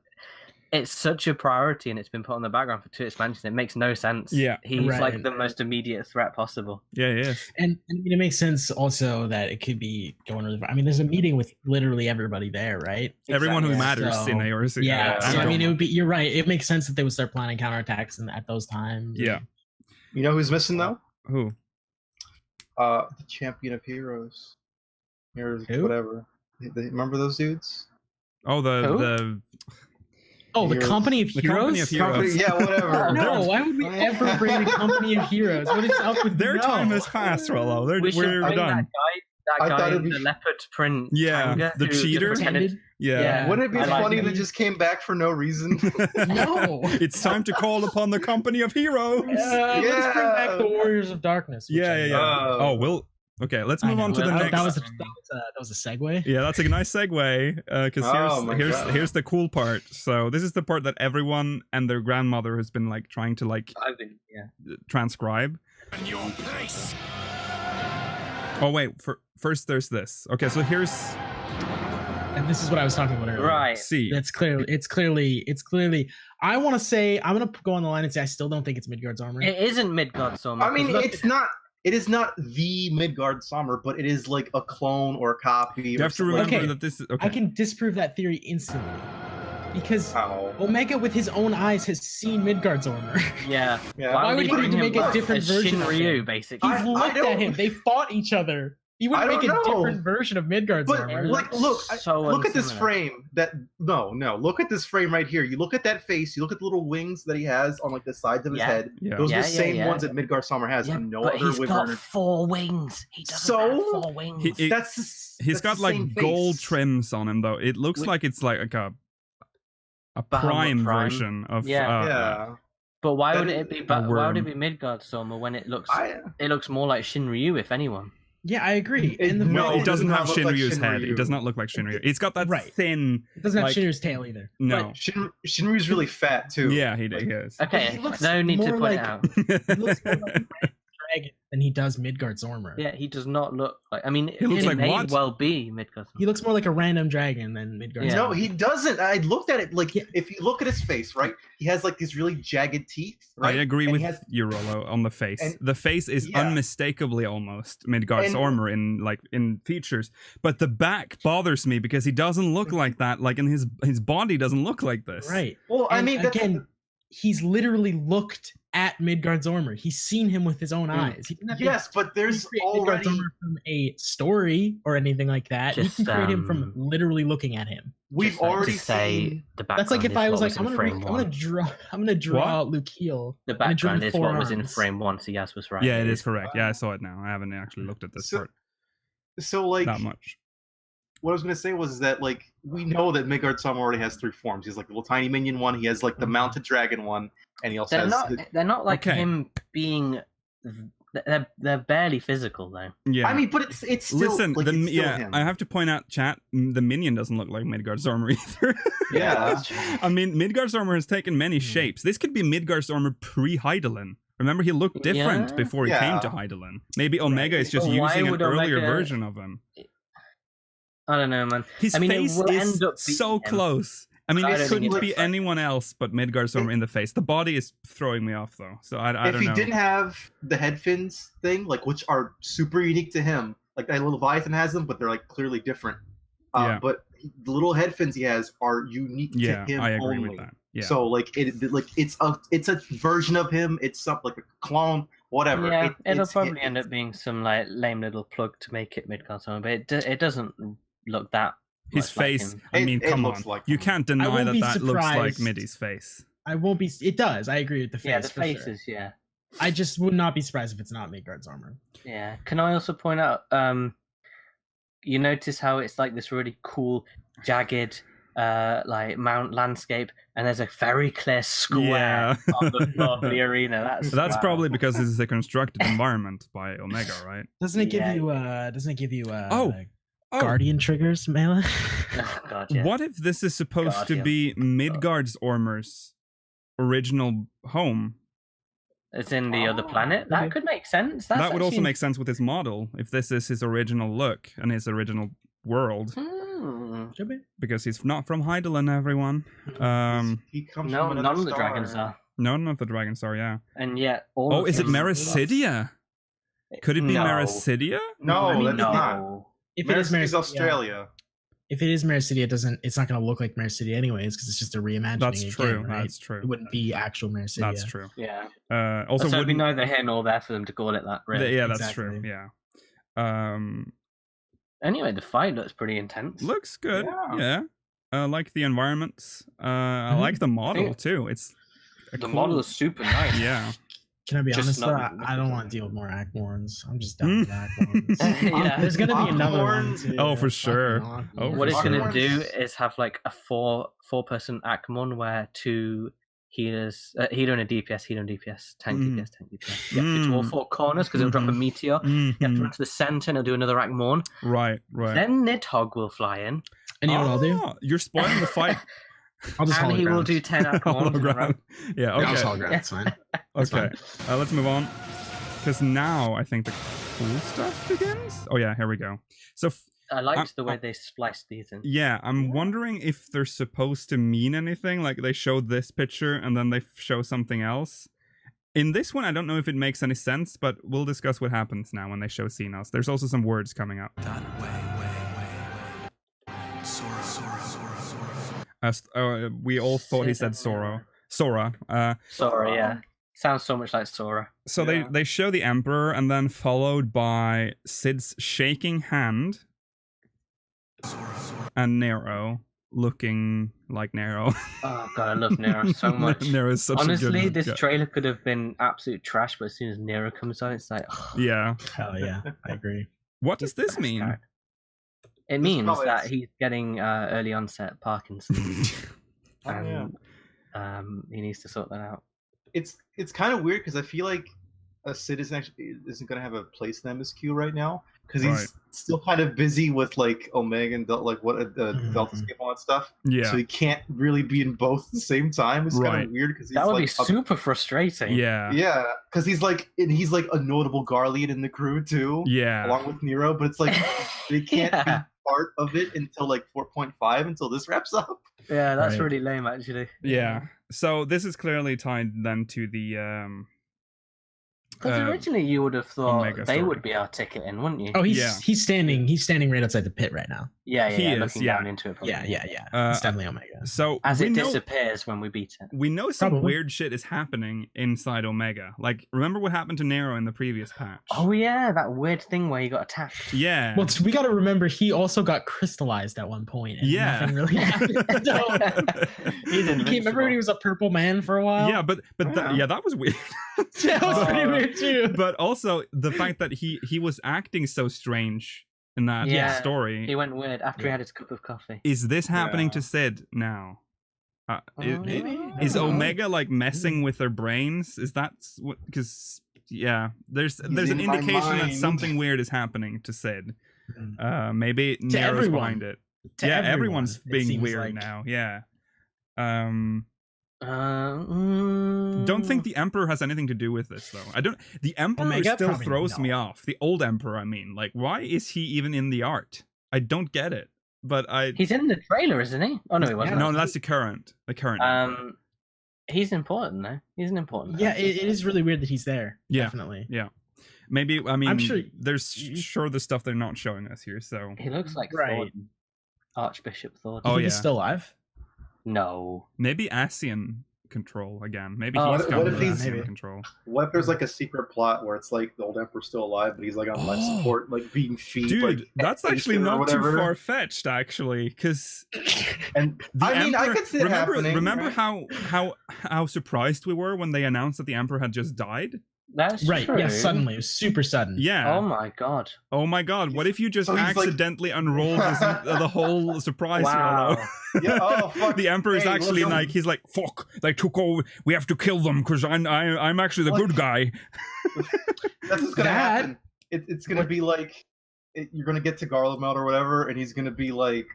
It's such a priority, and it's been put on the background for 2 expansions. It makes no sense. Yeah, he's like the most immediate threat possible. Yeah, he is. And I mean, it makes sense also that it could be going to the. I mean, there's a meeting with literally everybody there, right? Everyone who matters in Aorus. Yeah, so I mean, it would be. You're right. It makes sense that they would start planning counterattacks at those times. Yeah. You know who's missing though? Who? The champion of heroes. Whatever. Remember those dudes? Oh, the Company of Heroes? Yeah, whatever. No, why would we ever bring the Company of Heroes? What is up with their time has passed, Rollo. We're done. That guy in the leopard print. Yeah, the cheater. Yeah. Wouldn't it be funny if it just came back for no reason? No. It's time to call upon the Company of Heroes. Let's bring back the Warriors of Darkness. Okay, let's move on to the next. That was a segue. Yeah, that's a nice segue. Because here's the cool part. So this is the part that everyone and their grandmother has been like trying to transcribe. In your place. Oh wait, first there's this. Okay, so here's. And this is what I was talking about earlier. Right. See, it's clearly. I want to say I'm gonna go on the line and say I still don't think it's Midgard's armor. It isn't Midgard's armor. I mean, it's not. It is not the Midgard's armor, but it is like a clone or a copy. You have to remember that this is. Okay. I can disprove that theory instantly. Because Omega, with his own eyes, has seen Midgard's armor. Yeah. Why would he make a different version of him? Basically. He's looked at him. They fought each other. You wouldn't make a different version of Midgard's armor. Look at this frame. Look at this frame right here. You look at that face. You look at the little wings that he has on like the sides of his head. Yeah. Those are the same ones that Midgard's armor has. And no other he's got 4 wings. He doesn't have 4 wings. He's got like gold trims on him though. It looks like it's like a prime version of But why would it be? Why would it be Midgard's armor when it looks more like Shinryu, if anyone? Yeah, I agree. It doesn't have Shinryu's head. It does not look like Shinryu. It's got that thin. It doesn't have Shinryu's tail either. No, Shinryu's really fat too. Yeah, he is. Okay, no need to point it out. He looks more like a dragon than he does Midgard's armor. Yeah, he does not look like. I mean, he looks like may what? Well be Midgard's armor. He looks more like a random dragon than Midgard's armor. No, he doesn't. I looked at it like if you look at his face, right? He has like these really jagged teeth. Right? I agree with you, Rollo, on the face. The face is unmistakably almost Midgard's armor in features, but the back bothers me because he doesn't look like that. Like in his body doesn't look like this. Right. Well, I mean, again, he's literally looked at Midgard's armor. He's seen him with his own eyes. Yes, but there's already armor from a story or anything like that. You can create him from literally looking at him. We've already seen the background. That's like if I was like, I'm gonna draw out Luke Heel. The background is what was in frame 1. So Yas was right. Yeah, it is correct. Yeah, I saw it now. I haven't actually looked at this part. So like not much. What I was gonna say was that like we know that Midgard's armor already has 3 forms. He has like the little tiny minion one. He has like the mounted dragon one, and he also they're not like him being. They're barely physical though. Yeah, I mean, but it's still. Listen, like, it's still him. I have to point out, chat. The minion doesn't look like Midgard's armor either. Yeah, I mean, Midgard's armor has taken many shapes. This could be Midgard's armor pre-Hydaelyn. Remember, he looked different before he came to Hydaelyn. Maybe Omega is just using an earlier version of him. I don't know, man. His face is so close. I mean, it couldn't be anyone else but Midgard's armor in the face. The body is throwing me off, though. So I don't know. If he didn't have the head fins thing, like which are super unique to him, like Leviathan has them, but they're like clearly different. But the little head fins he has are unique to him. Yeah, I agree with that. Yeah. So like it's a version of him. It's something like a clone, whatever. Yeah, it'll probably end up being some like lame little plug to make it Midgard's armor, but it doesn't look that. His face, I mean, come on. You can't deny that looks like Middy's face. I won't be. It does. I agree with the face. Yeah, the faces, yeah. I just would not be surprised if it's not Midgard's armor. Yeah. Can I also point out, you notice how it's like this really cool, jagged, like mount landscape, and there's a very clear square on the floor of the arena. That's probably because this is a constructed environment by Omega, right? Doesn't it give you Guardian triggers, Mela? Oh, God, yeah. What if this is supposed to be Midgard's armor's original home? It's in the other planet. That could make sense. That would also make sense with his model, if this is his original look and his original world. Could be. Because he's not from Heidelin, everyone. He comes no, from none of the star. dragons are. None of the dragons are, yeah. And yet, all is it Mericidia? Could it be Mericidia? No, that's not. If it is Mericidia, Australia. If it is Mericidia, it's not going to look like Mericidia anyways, because it's just a reimagining. That's true. Again, right? That's true. It wouldn't be actual Mericidia. That's true. Yeah. Also, would be neither here nor there for them to call it that. Really. Yeah, that's true. Yeah. Anyway, the fight looks pretty intense. Looks good. Yeah. I like the environments. I like the model too. It's the model is super nice. Yeah. Can I be honest though? I don't want to deal with more Ackmorns. I'm just done with Ackmorns. Yeah. There's gonna be another one too. Oh, for sure. What it's gonna do is have like a four-person Ackmorn where two healers, healer and a DPS, healer and DPS, tank DPS, tank DPS. You have to get to all four corners because it'll drop a meteor. You have to run to the center and it'll do another Ackmorn. Right. Then Nidhogg will fly in. And you know what I'll do? You're spoiling the fight. I'll just and he will do 10 Ackmorns. Yeah, okay. I'll just hologram. It's fine. Okay, let's move on. Because now I think the cool stuff begins. Oh yeah, here we go. So I liked the way they spliced these in. Yeah, I'm wondering if they're supposed to mean anything. Like they showed this picture and then they show something else. In this one, I don't know if it makes any sense, but we'll discuss what happens now when they show Xenos. There's also some words coming up. We all thought he said Sora. Sora, yeah. Sounds so much like Sora. So they show the Emperor and then followed by Sid's shaking hand and Nero looking like Nero. Oh god, I love Nero so much. Nero's such Honestly, a good this trailer could have been absolute trash, but as soon as Nero comes on, it's like, yeah. Hell yeah, I agree. What does this mean? Character. It means that he's getting early onset Parkinson's. He needs to sort that out. It's kind of weird because I feel like Sid isn't going to have a place in MSQ right now because he's still kind of busy with like Omega and Delta Escape and all that stuff. Yeah. So he can't really be in both at the same time. It's kind of weird because that would be super frustrating. Yeah. Yeah, because he's like a notable Garlead in the crew too. Yeah. Along with Nero, but it's like they can't be part of it until like 4.5 until this wraps up. Yeah, that's really lame actually. Yeah. So this is clearly tied then to the because originally you would have thought they would be our ticket in, wouldn't you? Oh, he's standing right outside the pit right now. Yeah, he is, looking down into it. Probably. Yeah. It's definitely Omega. So as it disappears when we beat it, we know some weird shit is happening inside Omega. Like, remember what happened to Nero in the previous patch? Oh yeah, that weird thing where he got attacked. Yeah. Well, we got to remember he also got crystallized at one point. And nothing really happened. Remember when he was a purple man for a while? Yeah, but that was weird. That was pretty weird too. But also the fact that he was acting so strange in that story. He went weird after he had his cup of coffee. Is this happening to Sid now? Is Omega like messing with their brains? Is that what? Because there's an indication that something weird is happening to Sid. Maybe Nero's behind it. Everyone's being weird now. Yeah. Don't think the Emperor has anything to do with this though. The Emperor still throws me off. The old Emperor, I mean. Like, why is he even in the art? I don't get it. But he's in the trailer, isn't he? Oh no, he wasn't. No, that's the current. Emperor. He's important though. He's an important. Yeah, it is really weird that he's there. Yeah, definitely. Yeah. Maybe I'm sure there's the stuff they're not showing us here. So he looks like Thornton, Archbishop Thornton. Oh yeah, he's still alive. No. Maybe Asian control again. Maybe he's coming to Asian control. What if there's like a secret plot where it's like the old Emperor's still alive, but he's like on life support, like being feed. Dude, like, that's actually not too far fetched, actually, because. And I mean, I could see it happening. Remember how surprised we were when they announced that the Emperor had just died? That's right. true. Yeah, suddenly. It was super sudden. Yeah. Oh my god. Oh my god. What if you just So he's like- accidentally unrolled the whole surprise Wow. yellow? Yeah, oh fuck. The Emperor is Hey, actually listen. like, he's like, fuck, they took over. We have to kill them because I'm actually the good guy. That's what's gonna happen. It's gonna be like you're gonna get to Garlemald or whatever, and he's gonna be like,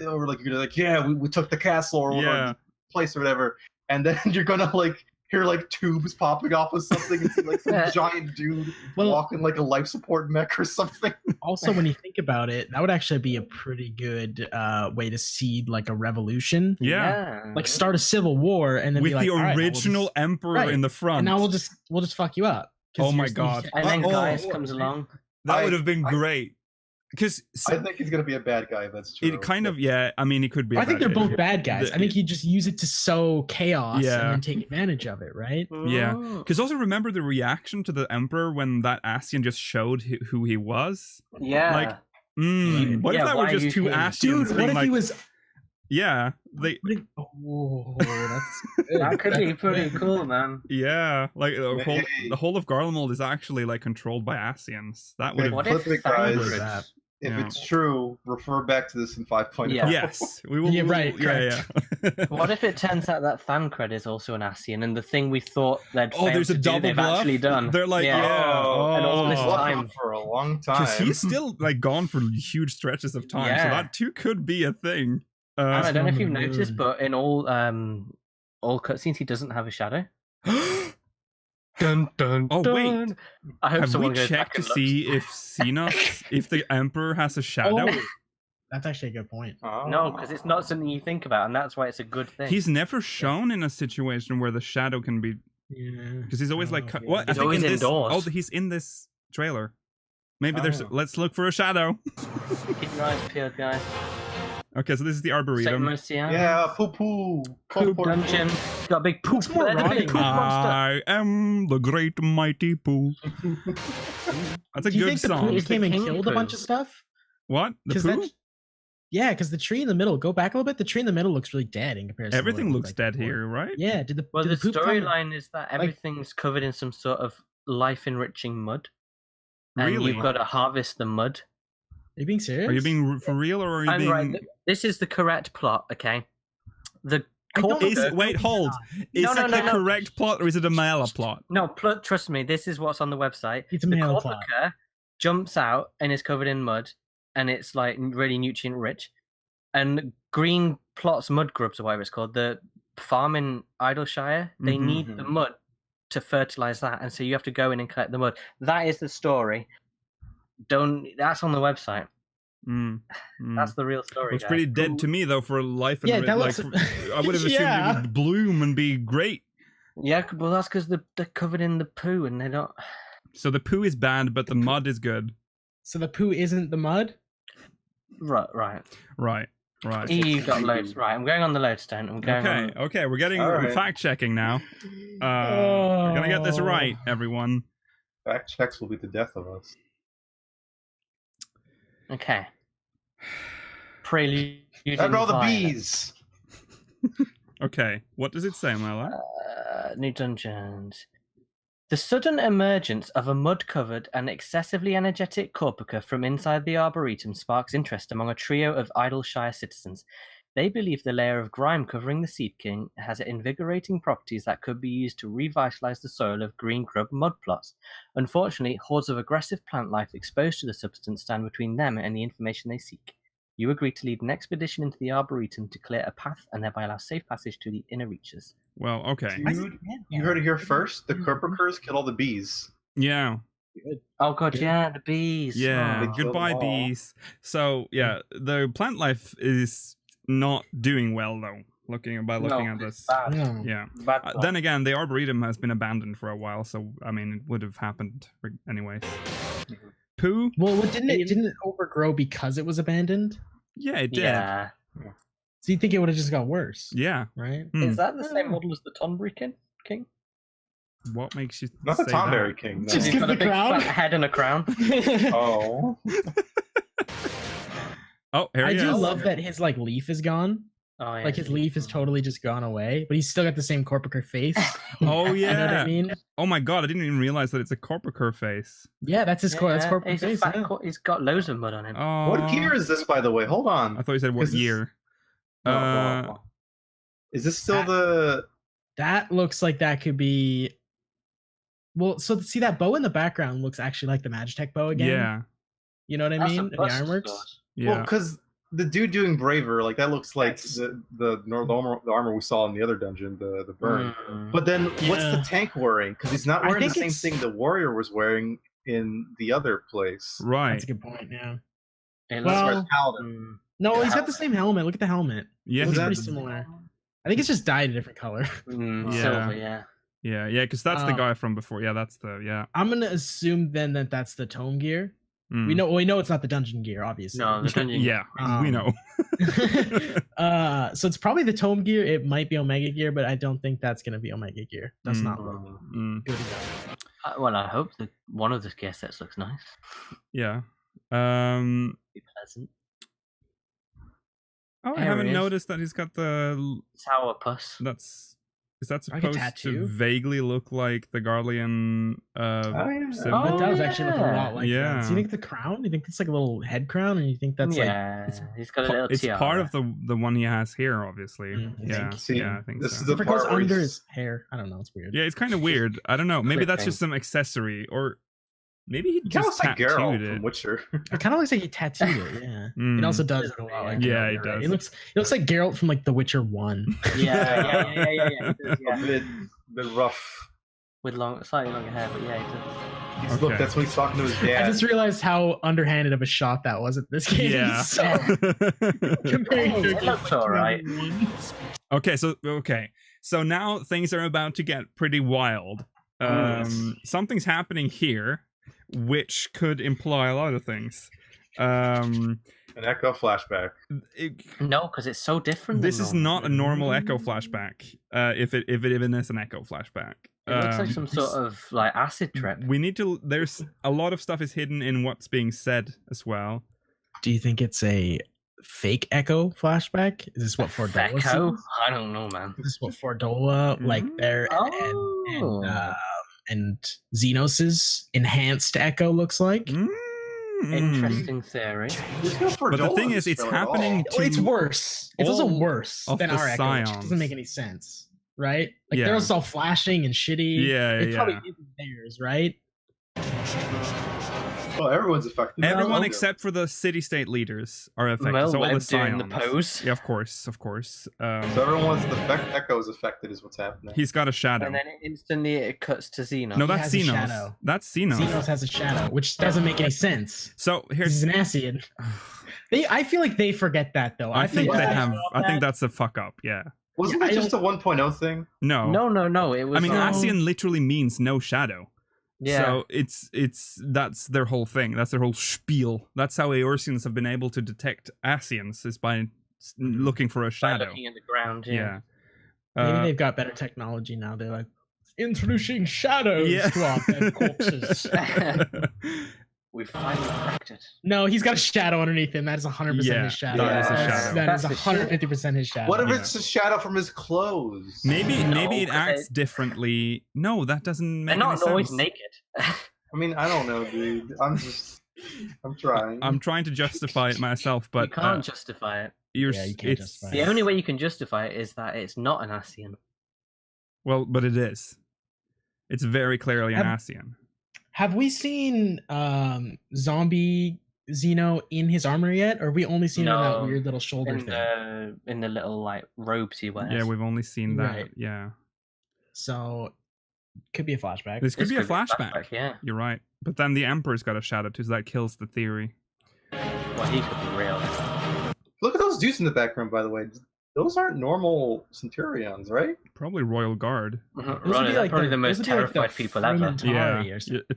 or like you're gonna like, yeah, we took the castle or the place or whatever, and then you're gonna like hear like tubes popping off of something and see like some giant dude walking like a life support mech or something. Also, when you think about it, that would actually be a pretty good way to seed like a revolution. Yeah. Like start a civil war and then with be like, the "All right, original Emperor in the front. And now we'll just fuck you up. Oh my god. And then Gaius comes along. That would have been great. Because I think he's gonna be a bad guy. That's true. It kind of, yeah. I mean, he could be. I think they're both bad guys. I think he'd just use it to sow chaos and then take advantage of it, right? Yeah. Because also remember the reaction to the Emperor when that Ascian just showed who he was. Yeah. Like, what if that were just two Ascians? Dude, what if he was? Yeah. They. Oh, that's good. That could be pretty cool, man. Yeah. Like the whole of Garlemald is actually like controlled by Ascians. That would have. What if guys? If it's true, refer back to this in 5.0. Yeah. Yes, we will. Yeah, right. Yeah. What if it turns out that Thancred is also an Ascian, and the thing we thought they'd there's a double they've bluff? actually done? They're like, and all this Bluffing time. for a long time. Because he's still like gone for huge stretches of time, so that too could be a thing. I don't know if you've noticed, but in all cutscenes, he doesn't have a shadow. Dun, dun, oh wait! I hope have someone we goes checked back to and see if Xenos, if the Emperor has a shadow? Oh, that's actually a good point. No, because it's not something you think about, and that's why it's a good thing. He's never shown in a situation where the shadow can be. Yeah. Because he's always like, what? He's always indoors. Oh, he's in this trailer. Maybe there's. Let's look for a shadow. Keep your eyes peeled, guys. Okay, so this is the Arboretum. Yeah, poo. Poop dungeon. Got a big poop. more There's a big rotting. poop monster. I am the great mighty poo. That's a Do you good think the song. poo came and King killed a poo. bunch of stuff? What? The poo? Yeah, because the tree in the middle. Go back a little bit. The tree in the middle looks really dead in comparison. Everything to what it looks looked like dead before. here, right? Yeah. Did the Well, did the poop come- storyline is that everything's covered in some sort of life-enriching mud. And Really? you've got to harvest the mud. Are you being serious? Are you being for real or are you I'm being? right. This is the correct plot, okay? The I don't Is know. it, wait, hold. Is No, it no, the no. correct plot or is it a Mala plot? No, trust me, this is what's on the website. It's a the male Corpora jumps out and is covered in mud, and it's like really nutrient rich. And green plots mud grubs or whatever it's called, the farm in Idleshire, they need the mud to fertilize that, and so you have to go in and collect the mud. That is the story. That's on the website. That's the real story. It's pretty dead to me though for life. And Yeah, that like, looks- I would have assumed Yeah. it would bloom and be great. Yeah, well, that's because they're covered in the poo, and they don't. So the poo is bad, but the mud is good. So the poo isn't the mud? Right. You got loads. Right, I'm going on the lodestone. I'm going. Okay. We're getting fact checking now. We're gonna get this right, everyone. Fact checks will be the death of us. Okay. Prelude. And all the bees. Okay, what does it say, Mala? New dungeons. The sudden emergence of a mud-covered and excessively energetic Corpora from inside the Arboretum sparks interest among a trio of Idleshire citizens. They believe the layer of grime covering the Seed King has invigorating properties that could be used to revitalize the soil of green grub mud plots. Unfortunately, hordes of aggressive plant life exposed to the substance stand between them and the information they seek. You agree to lead an expedition into the Arboretum to clear a path and thereby allow safe passage to the inner reaches. Well, okay. Dude, you heard it here first. The Corpora kill all the bees. Yeah. Oh god, yeah, the bees. Yeah, They killed goodbye them all. bees. So yeah, the plant life is not doing well though. Looking at this. Bad. No. Yeah. Bad Then again, the Arboretum has been abandoned for a while, so I mean, it would have happened anyways. Poo? Well, didn't it overgrow because it was abandoned? Yeah, it did. Yeah. So you think it would have just got worse? Yeah. Right? Is that the same model as the Tonberry King? What makes you Not the say Tonberry that? King. No. Just He's 'cause got the a big crown? fat head and a crown. Oh. Oh, here I he do is. love that his like leaf is gone. Oh, yeah, like his leaf is totally just gone away, but he's still got the same Corpicur face. Oh yeah, you know what I mean? Oh my god, I didn't even realize that it's a Corpicur face. Yeah, that's his that's Corpicur face. He's got loads of mud on him. Oh. What gear is this, by the way? Hold on. I thought you said what year. Is this still the? That looks like that could be. Well, so see that bow in the background looks actually like the Magitech bow again. Yeah. You know what I mean? The ironworks. Yeah. Well, because the dude doing Braver, like that looks like the armor we saw in the other dungeon, the burn. But then what's the tank wearing? Because he's not wearing the same thing the warrior was wearing in the other place. Right. That's a good point. Yeah. Well, no, he's got the same helmet. Look at the helmet. Yeah, it's pretty similar. I think it's just dyed a different color. Silver, yeah. Yeah, because that's the guy from before. Yeah, that's the I'm gonna assume then that that's the tome gear. We know it's not the dungeon gear, obviously. No, the dungeon gear. We know. So it's probably the tome gear. It might be Omega gear, but I don't think that's gonna be Omega gear. That's not look good enough. Well, I hope that one of the gear sets looks nice. Yeah. Be pleasant. Oh, I haven't noticed that he's got the sour puss. Is that supposed to vaguely look like the Guardian symbol? It does actually look a lot like that. So you think the crown? You think it's like a little head crown, and you think that's he's got a little it's tiara. Part of the one he has here, obviously. I think this is the part goes under his hair. I don't know. It's weird. Yeah, it's kind of weird. I don't know. Maybe that's just some accessor, or maybe he just tattooed it. From Witcher. It kind of looks like he tattooed it. Yeah, it also does look a lot like. Yeah, it does. It looks like Geralt from like The Witcher 1. Yeah. A bit rough. With slightly longer hair, but yeah, he does. Look, that's when he's talking to his dad. I just realized how underhanded of a shot that was at this game. Yeah. It looks alright. Okay, so now things are about to get pretty wild. Something's happening here, which could imply a lot of things. An echo flashback. No, because it's so different. This is not a normal echo flashback. If it even is an echo flashback. It looks like some sort of like acid trip. We need to. There's a lot of stuff is hidden in what's being said as well. Do you think it's a fake echo flashback? Is this what Fordola sees? I don't know, man. Is this what Fordola like there and Xenos's enhanced echo looks like? Interesting theory. But the thing is, it's happening to... It's worse. It's also worse than our echo, which doesn't make any sense. Right? Like they're all flashing and shitty. It probably isn't theirs, right? Well, everyone's affected. Everyone except for the city-state leaders are affected. Well, so all the doing the pose. Yeah, of course. So everyone's echoes affected is what's happening. He's got a shadow. And then instantly it cuts to Xenos. No, that's Xenos. That's Xenos. Xenos has a shadow, which doesn't make any sense. So here's he's an Asian. I feel like they forget that though. I think they have. I think that's a fuck up. Yeah. Wasn't it just a 1.0 thing? No. It was. I mean, Asian literally means no shadow. Yeah. So it's that's their whole thing. That's their whole spiel. That's how Eorzeans have been able to detect Asians, is by looking for a shadow. By looking at the ground. Yeah. Maybe they've got better technology now. They're like introducing shadows to our dead corpses. We've finally cracked it. No, he's got a shadow underneath him. That is 100% his shadow. That is a shadow. That is 150% his shadow. What if it's a shadow from his clothes? Maybe it acts differently. No, that doesn't make any sense. They're not always naked. I mean, I don't know, dude. I'm trying. I'm trying to justify it myself, but you can't justify it. You can't justify it. The only way you can justify it is that it's not an Asian. Well, but it is. It's very clearly an Asian. Have we seen zombie Xeno in his armor yet, or have we only seen him in that weird little shoulder thing? In the little like robes he wears. Yeah, we've only seen that. Right. Yeah. So could be a flashback. This could be a flashback. Yeah. You're right. But then the Emperor's got a shadow too, so that kills the theory. Well, he could be real. Look at those dudes in the background, by the way. Those aren't normal Centurions, right? Probably Royal Guard. Probably the most terrified people ever. Yeah,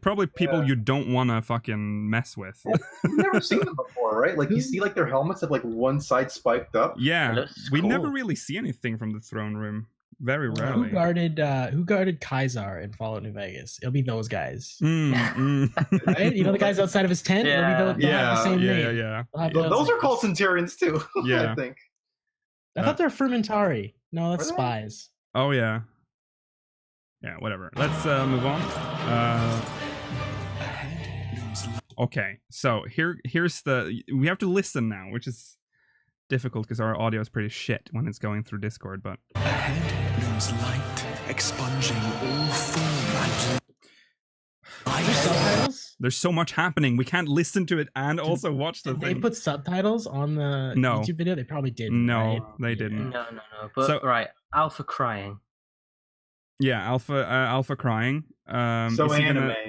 probably people you don't want to fucking mess with. You've never seen them before, right? Like you see, like their helmets have like one side spiked up. Yeah, we never really see anything from the throne room. Very rarely. Who guarded Kaisar in Fallout New Vegas? It'll be those guys. Right? You know the guys outside of his tent? Yeah. They'll have the same name. Yeah. Those are called Centurions too. Yeah. I think. I thought they're Frumentari. No, that's spies. Oh yeah. Yeah, whatever. Let's move on. Okay, so here's we have to listen now, which is difficult because our audio is pretty shit when it's going through Discord. But ahead looms light, expunging all form and subtitles? There's so much happening. We can't listen to it and also watch the thing. They put subtitles on the YouTube video? They probably didn't. No, right? they didn't. No. But right, Alpha crying. Yeah, Alpha crying. So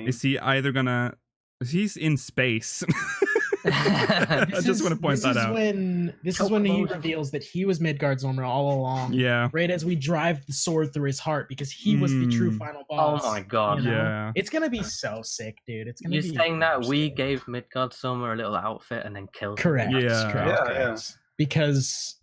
is he either gonna? He's in space. I just want to point that out. This is when he reveals that he was Midgard's armor all along. Yeah. Right as we drive the sword through his heart, because he was the true final boss. Oh my god. You know? Yeah. It's gonna be so sick, dude. It's gonna You're be saying that we gave Midgard Summer a little outfit and then killed him. correct. Yeah. Correct. Because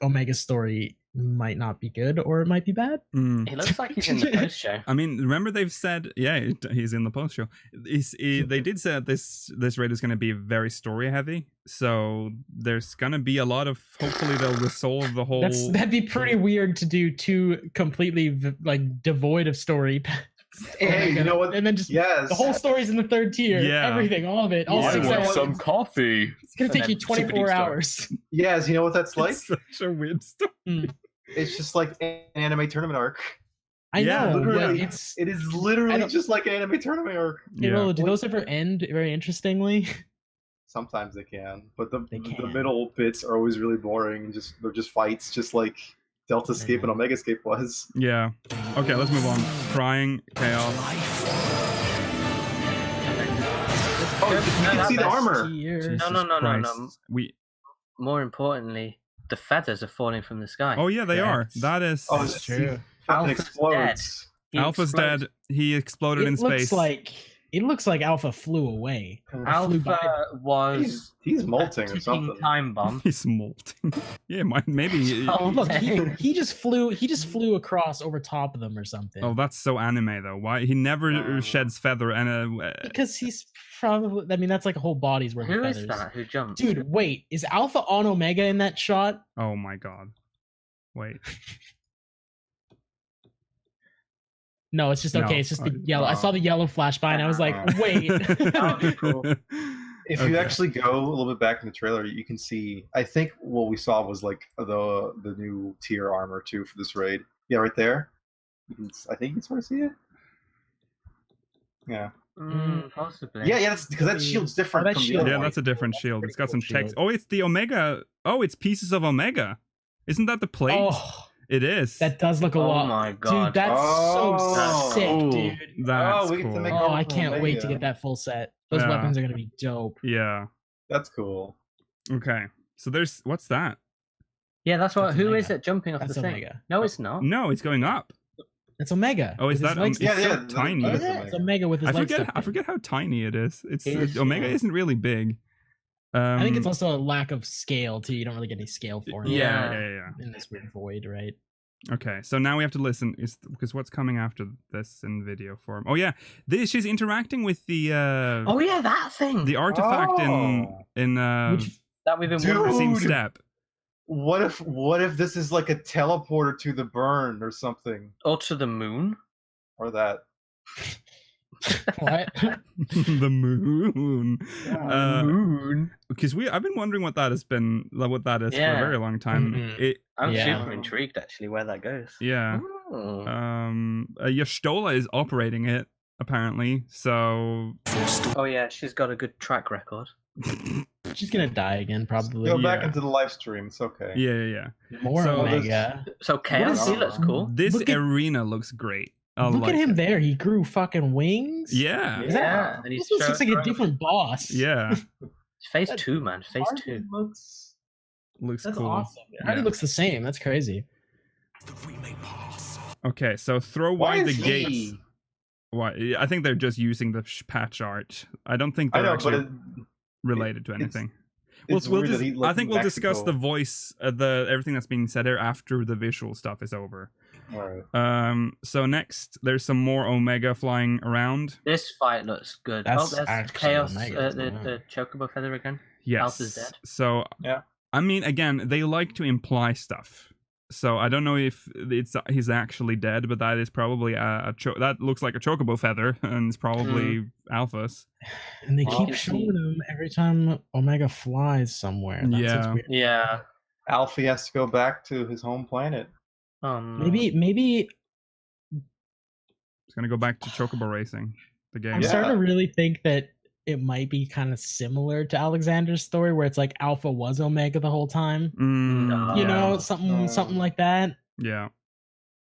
Omega's story might not be good or it might be bad. He looks like he's in the post show. I mean, remember they've said, he's in the post show. They did say that this raid is going to be very story heavy, so there's going to be a lot of. Hopefully, they'll resolve the whole. That'd be pretty weird to do two completely like devoid of story. Hey, you know what? And then just the whole story's in the third tier. Yeah. Everything, all of it, all 6 hours. some coffee. It's gonna take you 24 hours. Yes, you know what that's like? It's such a weird story. It's just like an anime tournament arc. I know. Literally, Yeah, it is literally just like an anime tournament arc. Hey, Rolo, do those ever end very interestingly? Sometimes they can, but the middle bits are always really boring and they're just fights, just like Delta Escape and Omega Escape was. Yeah. Okay, let's move on. Crying, chaos. Oh, you can see the armor. No. More importantly, the feathers are falling from the sky. Oh yeah, they are. That is. Oh, it's true. Alpha's explodes. Alpha's dead. He exploded in space. It looks like Alpha flew away. Alpha was. He's molting or something. Time bomb. He's molting. Yeah, maybe. Oh look, he just flew. He just flew across over top of them or something. Oh, that's so anime though. Why he never sheds feather and because he's probably. I mean, that's like a whole body's worth of feathers. Who is that? Who jumped? Dude, wait. Is Alpha on Omega in that shot? Oh my god. Wait. No, it's just okay. No. It's just the yellow. I saw the yellow flash by, and I was like, "Wait." That would be cool. If you actually go a little bit back in the trailer, you can see. I think what we saw was like the new tier armor too for this raid. Yeah, right there. I think you can sort of see it. Yeah. Possibly. Yeah, that's because that shield's different. Oh, that from shield. the Yeah, other that's a different shield. It's got some shield. text. Oh, it's the Omega. Oh, it's pieces of Omega. Isn't that the plate? Oh, it is. that does look a lot. Oh my god, dude, that's so sick, dude. That's we get to cool. make Oh, I Omega. can't wait to get that full set. Those Yeah. weapons are gonna be dope. Yeah. That's cool. Okay. So there's what's that? Yeah, that's what. That's Who Omega. is it jumping off That's the thing? Omega. No, it's not. No, it's going up. It's Omega. Oh, is with his that? legs It's so Yeah, tiny. that is It's Omega with his I legs. forget. stuck I in. forget how tiny it is. It's It is, Omega yeah. isn't really big. I think it's also a lack of scale too. You don't really get any scale for it. Yeah. In this weird void, right? Okay, so now we have to listen, because what's coming after this in video form? Oh yeah, she's interacting with the Oh yeah, that thing. the artifact in that we've been Dude. the same Dude. step. What if this is like a teleporter to the burn or something, or to the moon. or that? What? The moon. Moon. Because I've been wondering what that is for a very long time. Mhm. I'm Yeah. super intrigued actually where that goes. Yeah. Oh. Yastola is operating it apparently. So Oh yeah, she's got a good track record. She's gonna die again, probably. Go back Yeah. into the live stream. It's okay. yeah. More So Omega. So Chaos, is he looks cool. This Look at- arena looks great. I Look like at him it. there. He grew fucking wings. Yeah. Is that- Yeah, and he's This looks like a showing- different boss. Yeah. Phase 2, man. Phase 2. Looks That's cool. awesome. It already Yeah. looks the same. That's crazy. Okay, so throw Why wide the is gates. he? Why? I think they're just using the patch art. I don't think I they're know, actually but related to anything. it's We'll weird that he, like, I think we'll discuss Mexico. the voice, everything that's being said here after the visual stuff is over. All right. So next, there's some more Omega flying around. This fight looks good. That's There's actually Chaos, Omega, isn't it? the Chocobo feather again. Yes. Alpha's dead. So Yeah. I mean, again, they like to imply stuff. So I don't know if he's actually dead, but that is probably that looks like a chocobo feather, and it's probably Alphas. And they keep showing him every time Omega flies somewhere. That's weird. Yeah. Alfie has to go back to his home planet. Maybe it's gonna go back to chocobo racing. The game. I'm starting to really think that it might be kind of similar to Alexander's story, where it's like Alpha was Omega the whole time. You know, something like that. Yeah.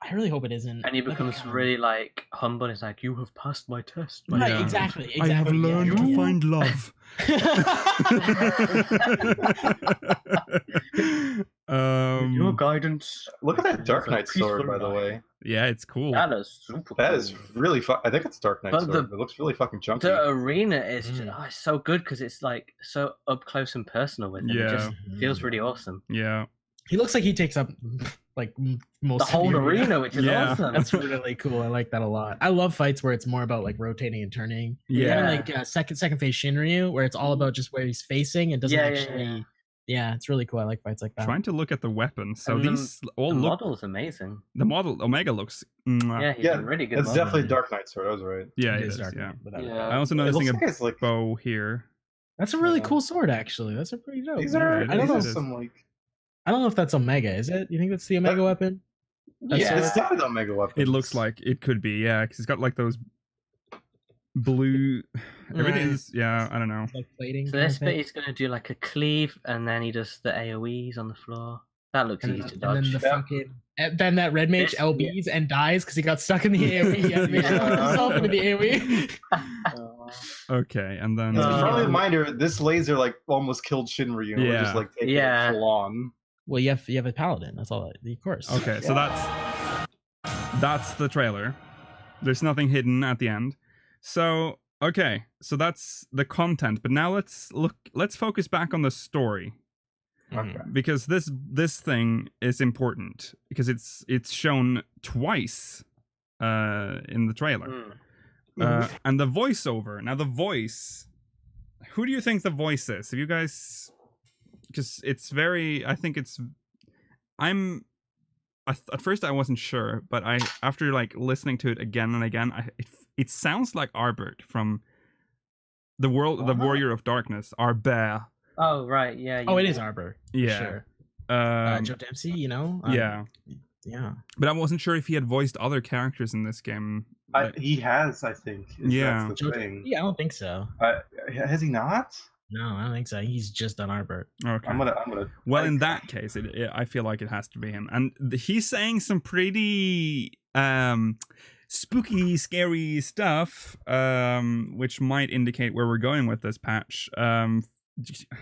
I really hope it isn't. And he becomes really like humble. And it's like, you have passed my test. Right, exactly. I have learned to find love. Your guidance. Look at that Dark Knight sword, by the way. Yeah, it's cool. That is super. That is really fun. I think it's Dark Knight sword. It looks really fucking chunky. The arena is just, it's so good because it's like so up close and personal with him. It just feels really awesome. Yeah. He looks like he takes up like most the whole arena, which is awesome. That's really cool. I like that a lot. I love fights where it's more about like rotating and turning. Yeah. Kind of like second phase Shinryu, where it's all about just where he's facing and doesn't actually. Yeah, it's really cool. I like fights like that. Trying to look at the weapons. So and these all the look. Model is amazing. The model Omega looks. Yeah, he's a really good. It's definitely Dark Knight sword. I was right. Yeah, it is. Dark Yeah. I also noticing a bow here. That's a really cool sword, actually. That's a pretty dope. These are. I don't know. I don't know if that's Omega. Is it? You think that's the Omega weapon? It's definitely the Omega weapon. It looks like it could be. Yeah, because it's got like those blue. Everything is. Yeah, I don't know. Like plating. So this bit he's gonna do like a cleave, and then he does the AOE's on the floor. That looks easy to dodge. And then the fucking. Then that red mage LBs and dies because he got stuck in the AOE. Himself into the AOE. Okay, and then as a friendly reminder, this laser like almost killed Shinryu. We're just like taking it full on. Well, you have a paladin. That's all. Of course. Okay, so that's the trailer. There's nothing hidden at the end. So okay, so that's the content. But now let's focus back on the story. Okay. Because this thing is important because it's shown twice in the trailer. And the voiceover. Now the voice. Who do you think the voice is? Have you guys? Because it's very. I think it's. At first I wasn't sure, but after like listening to it again and again, it sounds like Arbert from the Warrior of Darkness, Arbert. Oh right, yeah. Oh, it is Arbor. Yeah. Sure. Joe Dempsey, you know. Yeah. Yeah. But I wasn't sure if he had voiced other characters in this game. He has, I think. Yeah. That's the thing. Yeah, I don't think so. Has he not? No, I don't think so. He's just done Arbor. Okay. I'm gonna. Well, in that case, I feel like it has to be him, and he's saying some pretty spooky, scary stuff, which might indicate where we're going with this patch. I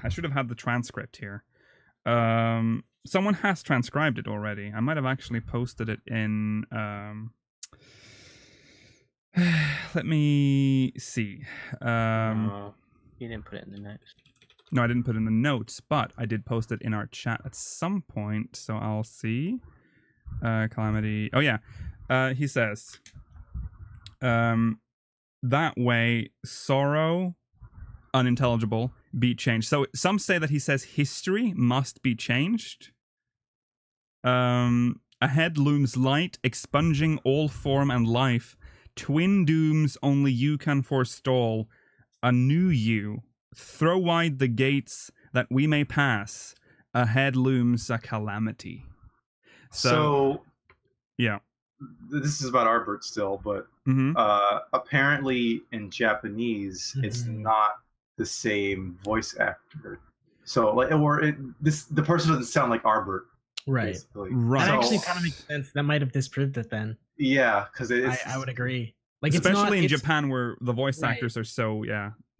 should have had the transcript here. Someone has transcribed it already. I might have actually posted it in. Let me see. You didn't put it in the notes. No, I didn't put it in the notes, but I did post it in our chat at some point, so I'll see. Calamity. Oh yeah. He says, that way, sorrow, unintelligible, be changed. So some say that he says history must be changed. Ahead looms light, expunging all form and life. Twin dooms only you can forestall. A new you. Throw wide the gates that we may pass. Ahead looms a calamity. So yeah. This is about Arbert still, but apparently in Japanese, it's not the same voice actor. So like, the person doesn't sound like Arbert. Right. Basically. Right. That actually kind of makes sense. That might have disproved it then. Yeah, because I would agree. Like, especially in Japan where the voice actors are so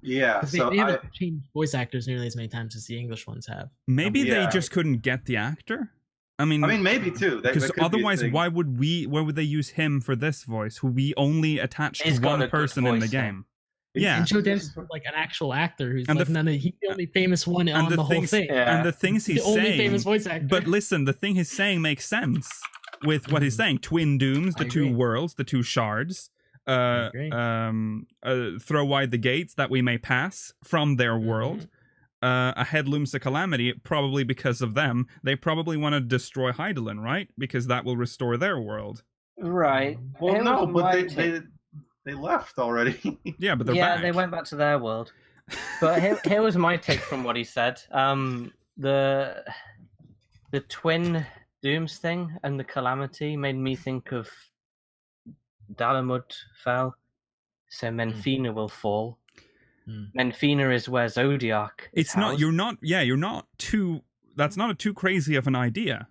Yeah, so they haven't changed voice actors nearly as many times as the English ones have. Maybe they just couldn't get the actor. I mean, maybe too. Because otherwise, why would they use him for this voice, who we only attach to one person in the game? Yeah, and Joe Dempsey's like an actual actor who's he's the only famous one on the whole thing. And the things he's saying, only famous voice actor. But listen, the thing he's saying makes sense with what he's saying. Twin dooms, the two worlds, the two shards. Throw wide the gates that we may pass from their world. ahead looms a calamity, probably because of them. They probably want to destroy Hydaelyn, right? Because that will restore their world. Right. Well, no, but they left already. Yeah, but they're back. They went back to their world. But here was my take from what he said. The twin dooms thing and the calamity made me think of Dalamud fell, so Menfina will fall. Menfina is where Zodiark is housed. You're not too, that's not too crazy of an idea.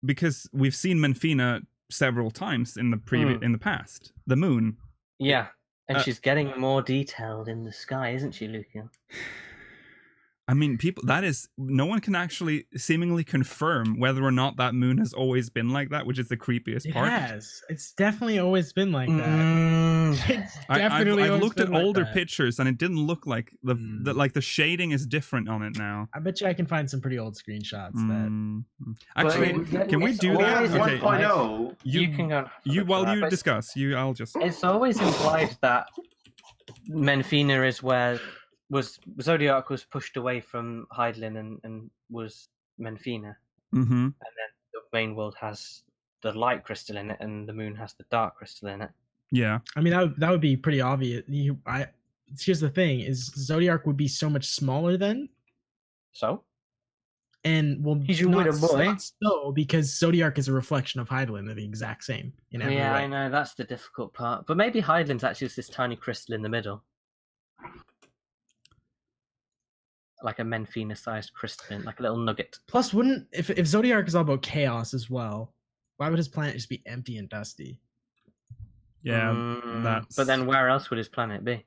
Because we've seen Menfina several times in the past. The moon. Yeah. And she's getting more detailed in the sky, isn't she, Lucian? I mean, no one can actually seemingly confirm whether or not that moon has always been like that, which is the creepiest part. It has. It's definitely always been like that. It's definitely I've looked at like older that. pictures, and it didn't look like the shading is different on it now. I bet you I can find some pretty old screenshots that. Actually, can we do that? Okay. 1.0. You can go. Discuss. I'll just. It's always implied that Menfina is where Zodiark was pushed away from Hydaelyn and was Menfina. And then the main world has the light crystal in it, and the moon has the dark crystal in it. Yeah. I mean, that would be pretty obvious. Here's the thing: is Zodiark would be so much smaller then. So. And because Zodiark is a reflection of Hydaelyn. They're the exact same in every way. I know that's the difficult part. But maybe Hydaelyn's actually just this tiny crystal in the middle. Like a Menfina-sized crystal, like a little nugget. Plus, if Zodiark is all about chaos as well, why would his planet just be empty and dusty? Yeah, But then where else would his planet be?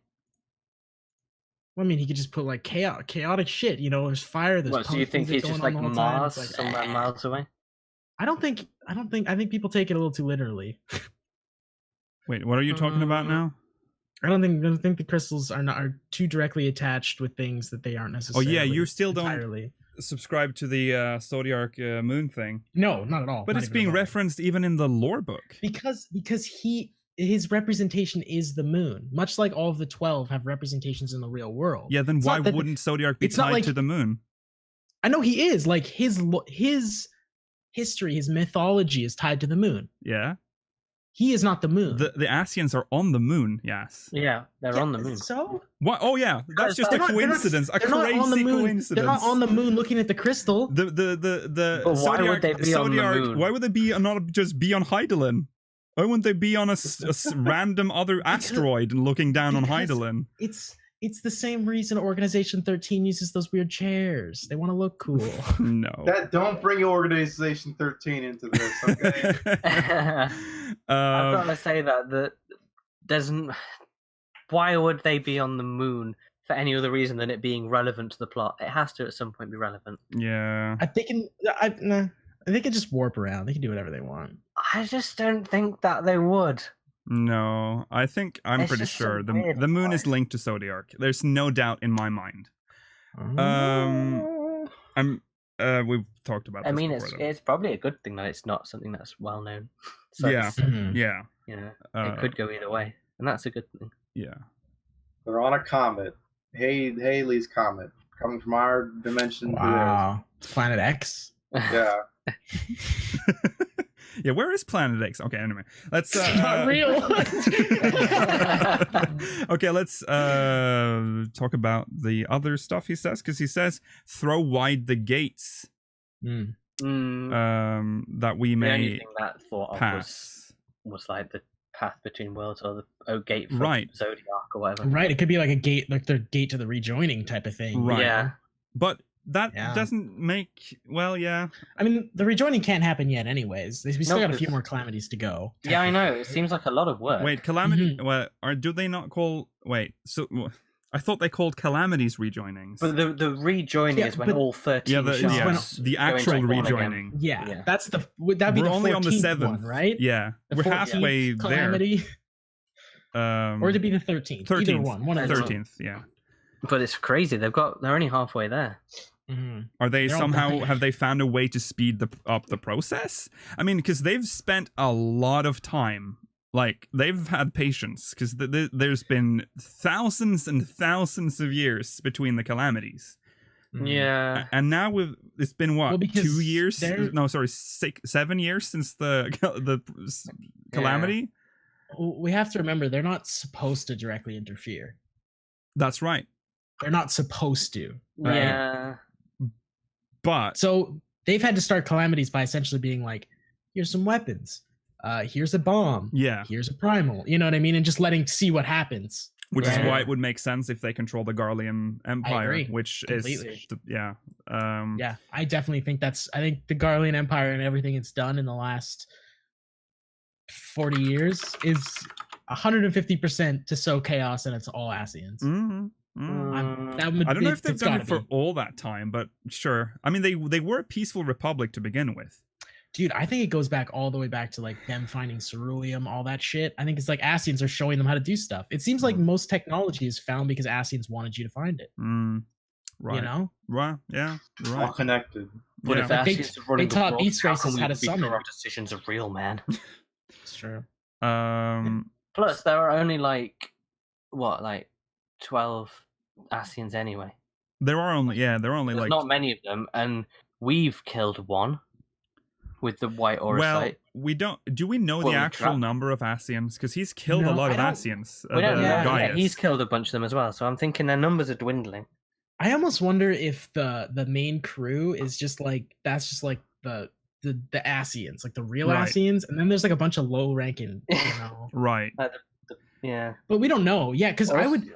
Well, I mean, he could just put like chaotic shit. There's fire. There's so you think he's just like Mars, somewhere miles away? I think people take it a little too literally. Wait, what are you talking about now? I don't think the crystals are too directly attached with things that they aren't necessarily. Oh yeah, you still entirely. Don't subscribe to the Zodiark moon thing. No, not at all. But it's being referenced even in the lore book. Because his representation is the moon, much like all of the 12 have representations in the real world. Yeah, then why wouldn't Zodiark be tied to the moon? I know he is. Like his history, his mythology is tied to the moon. Yeah. He is not the moon. The Asians are on the moon, yes. Yeah, they're on the moon. So? What? Oh yeah, that's just a coincidence. A crazy coincidence. They're not on the moon looking at the crystal. The But why would they be on the moon? Why would they not just be on Hydaelyn? Why wouldn't they be on a random other asteroid and looking down on Hydaelyn? It's the same reason Organization 13 uses those weird chairs. They want to look cool. No. Don't bring Organization 13 into this, okay? I've got to say that doesn't. Why would they be on the moon for any other reason than it being relevant to the plot? It has to at some point be relevant. Yeah. They can just warp around. They can do whatever they want. I just don't think that they would. No, I'm pretty sure the moon is linked to Zodiark. There's no doubt in my mind. We've talked about this. I mean, before, it's probably a good thing that it's not something that's well known. So yeah. It could go either way, and that's a good thing. Yeah. They're on a comet. Halley's comet coming from our dimension. Wow. Planet X. Yeah. Yeah, where is Planet X? Okay, anyway, let's. Not real. Okay, let's talk about the other stuff he says, because he says, "Throw wide the gates, that we may the only thing that thought pass." Was like the path between worlds, or the gate from Zodiark or whatever. Right, it could be like a gate, like the gate to the rejoining type of thing. Right. Yeah, but. That doesn't make... Well, yeah. I mean, the rejoining can't happen yet anyways. We still got a few more calamities to go. Yeah, I know. It seems like a lot of work. Wait, calamity... Well, or do they not call... Wait, so... I thought they called calamities rejoinings. But the rejoining is when all 13 the actual rejoining. Yeah, that's the... That'd be We're the only on the 7th one, right? Yeah, we're halfway calamity. There. Or to be the 13th. 13th. Either one. 13th, yeah. But it's crazy. They're only halfway there. Mm-hmm. Are they have they found a way to speed up the process? I mean, because they've spent a lot of time, like they've had patience, because there's been thousands and thousands of years between the calamities. Yeah. And now it's been what, 2 years? No, sorry, 7 years since the calamity. We have to remember they're not supposed to directly interfere. That's right. They're not supposed to. Right? Yeah. But so they've had to start calamities by essentially being like, here's some weapons. Here's a bomb. Yeah. Here's a primal. You know what I mean? And just see what happens. Which is why it would make sense if they control the Garlean Empire, I agree. which Completely. is yeah. Yeah, I definitely think I think the Garlean Empire and everything it's done in the last 40 years is 150% to sow chaos, and it's all Ascians. I don't know if they've done it for all that time, but sure. I mean, they were a peaceful republic to begin with. Dude, I think it goes back all the way back to like them finding ceruleum, all that shit. I think it's like Ascians are showing them how to do stuff. It seems like most technology is found because Ascians wanted you to find it. Right. You know? Right. Yeah. Right. All connected. But if Ascians are running they taught the beast world, races how to summon. Our decisions are real, man. It's true. Plus, there are only like 12 Ascians anyway. There are only There's like not many of them, and we've killed one with the white aura sight. We don't. Do we know the actual number of Ascians? Because he's killed a lot of Ascians. We don't know. He's killed a bunch of them as well. So I'm thinking their numbers are dwindling. I almost wonder if the main crew is just like the Ascians, like the real Ascians, and then there's like a bunch of low ranking, right. Yeah, but we don't know. Yeah, because I would.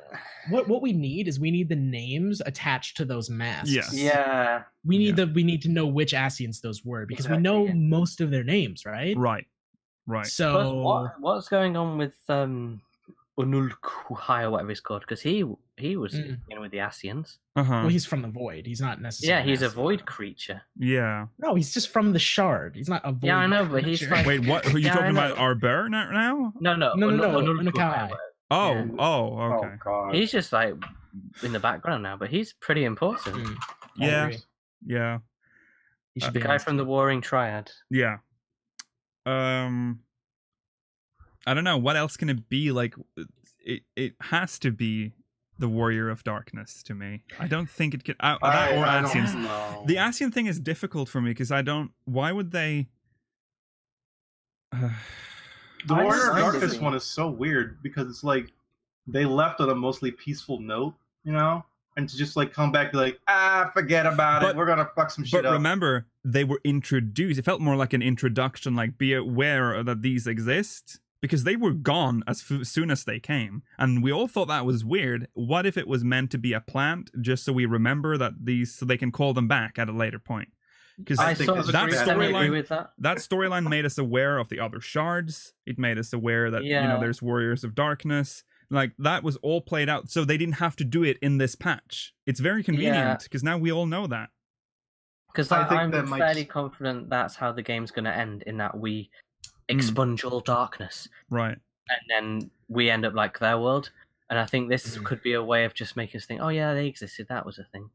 What we need is we need the names attached to those masks. Yes. Yeah. We need to know which Ascians those were because we know most of their names, right? Right. Right. So what's going on with Unulkuhai or whatever he's called? Because he was with the Ascians. Well, he's from the void. He's not necessarily. Yeah, he's a void creature. Yeah. No, he's just from the shard. He's not a void. Yeah, I know, but creature. he's like. Wait, what? Who are you talking about? Arbor now? No. Unulkuhai. Oh, okay. God. He's just like in the background now, but he's pretty important. Yeah. He should the guy from the Warring Triad. Yeah. I don't know. What else can it be? Like, it has to be the Warrior of Darkness to me. I don't think it could. That or Ascians. The Ascian thing is difficult for me because I don't. Why would they? The Warrior of Darkness one is so weird because it's like they left on a mostly peaceful note, and to just like come back to like, forget about it. We're gonna fuck some shit up. But remember, they were introduced. It felt more like an introduction, like be aware that these exist. Because they were gone as soon as they came. And we all thought that was weird. What if it was meant to be a plant just so we remember that so they can call them back at a later point? Because that storyline made us aware of the other shards. It made us aware that there's Warriors of Darkness. Like that was all played out. So they didn't have to do it in this patch. It's very convenient because now we all know that. Because I'm fairly confident that's how the game's going to end, in that we expunge all darkness, right, and then we end up like their world. And I think this could be a way of just making us think, oh yeah, they existed, that was a thing.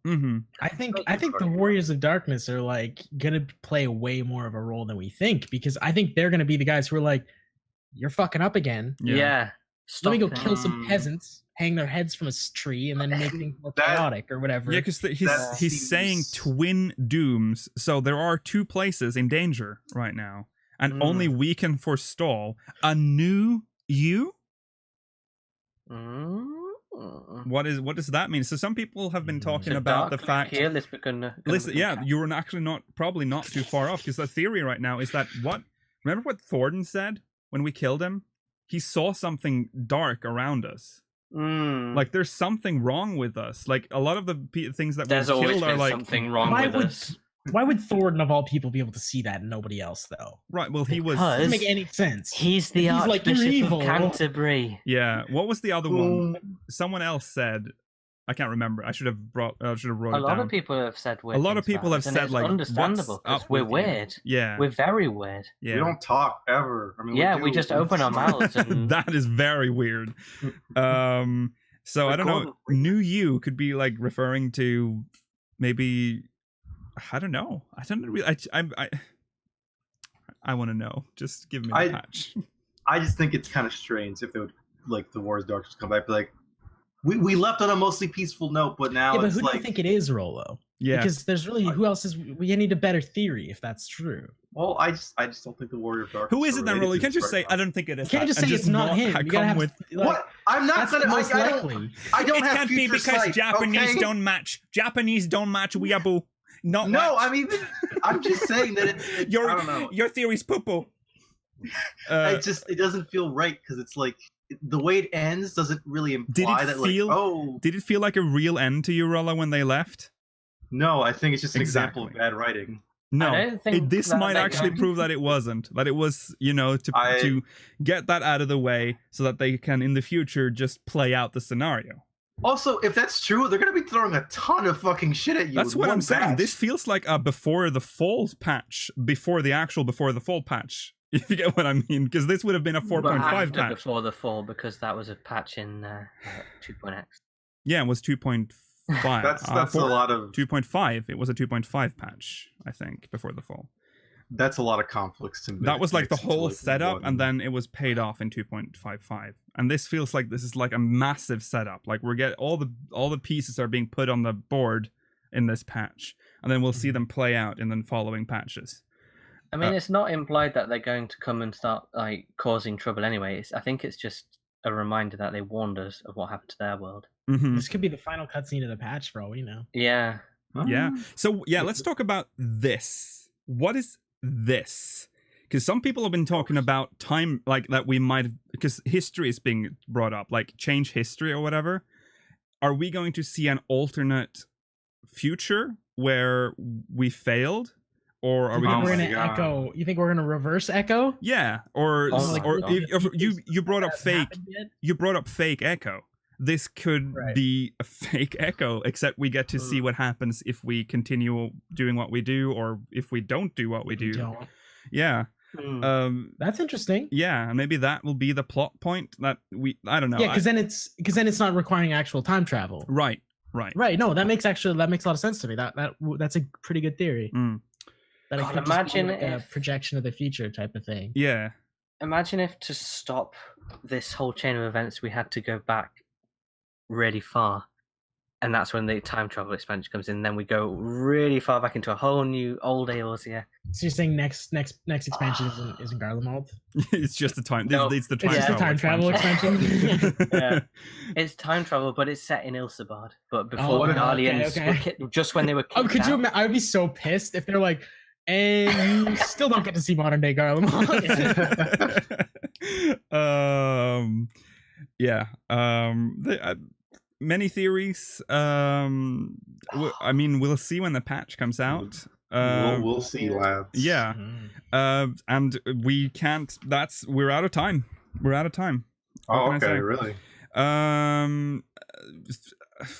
I think the Warriors of Darkness are like gonna play way more of a role than we think, because I think they're gonna be the guys who are like, you're fucking up again. Let me go kill some peasants, hang their heads from a tree, and then make things more chaotic or whatever. Yeah, because he's saying twin dooms, so there are two places in danger right now. And only we can forestall a new you. What does that mean? So some people have been talking about the fact. Listen, you were actually probably not too far off, because the theory right now is that remember what Thornton said when we killed him? He saw something dark around us. Like there's something wrong with us. Like a lot of the things that we've killed are like something wrong with us. Why would Thornton of all people be able to see that and nobody else though? Right. Well, he doesn't make any sense. He's the Archbishop of Canterbury. Yeah. What was the other one? Someone else said. I can't remember. I should have wrote it down. A lot of people have said weird. A lot of people have said like, understandable, because we're weird. Yeah. We're very weird. Yeah. We don't talk ever. I mean, we just open our mouths. And... That is very weird. So I don't know. New you could be like referring to maybe. I don't know. I don't really. I want to know. Just give me a patch. I just think it's kind of strange if they would like the Warriors of Darkness come back, be like, we left on a mostly peaceful note, but now but it's who like. Do you think it is, Rolo? Yeah. Because there's really who else is we need a better theory if that's true. Well, I just don't think the Warrior of Darkness. Who is it then, really? You can't just say I don't think it is. You can't just say it's not him. You gotta have with what? I'm not gonna. Most likely. I don't it have can't be future because sight, Japanese okay? don't match. Japanese don't match weeaboo. No, I'm just saying that I don't know. Your theory's poo-poo. It doesn't feel right because it's like the way it ends doesn't really imply that Did it feel like a real end to you, Rolla, when they left? No, I think it's just an example of bad writing. No, this might actually prove that it wasn't. That it was, to get that out of the way so that they can in the future just play out the scenario. Also, if that's true, they're going to be throwing a ton of fucking shit at you. That's what I'm saying. This feels like a before the fall patch, before the fall patch. If you get what I mean, because this would have been a 4.5 patch. Before the fall, because that was a patch in 2.x. Yeah, it was 2.5. That's a lot of 2.5. It was a 2.5 patch, I think, before the fall. That's a lot of conflicts to me. That was like the whole setup, and then it was paid off in 2.55. And this feels like this is like a massive setup. Like we're getting all the pieces are being put on the board in this patch, and then we'll see them play out in the following patches. I mean, it's not implied that they're going to come and start like causing trouble anyway. I think it's just a reminder that they warned us of what happened to their world. Mm-hmm. This could be the final cutscene of the patch, for all we know. Yeah. Yeah. So yeah, let's talk about this. What is this? Because some people have been talking about time, like that we might, because history is being brought up, like change history or whatever. Are we going to see an alternate future where we failed? Or are we going to echo? You think we're going to reverse echo? Yeah, you brought up fake. You brought up fake echo. This could be a fake echo, except we get to see what happens if we continue doing what we do, or if we don't do what we do. Yeah. That's interesting. Yeah, maybe that will be the plot point that I don't know. Yeah, because then it's not requiring actual time travel. Right. No, that makes a lot of sense to me. That's a pretty good theory. That it could imagine just be like a projection of the future type of thing. Yeah. Imagine if to stop this whole chain of events we had to go back really far, and that's when the time travel expansion comes in. Then we go really far back into a whole new old Eorzea. So you're saying next expansion isn't Garlemald? It's just the time. No, it's the time travel expansion. Yeah, it's time travel, but it's set in Ilsabard. But before the aliens, just when they were kicked could you? I would be so pissed if they're like, and you still don't get to see modern day Garlemald. Many theories. I mean, we'll see when the patch comes out. We'll see, lads. Yeah. And we can't. We're out of time. We're out of time. Oh, okay, really?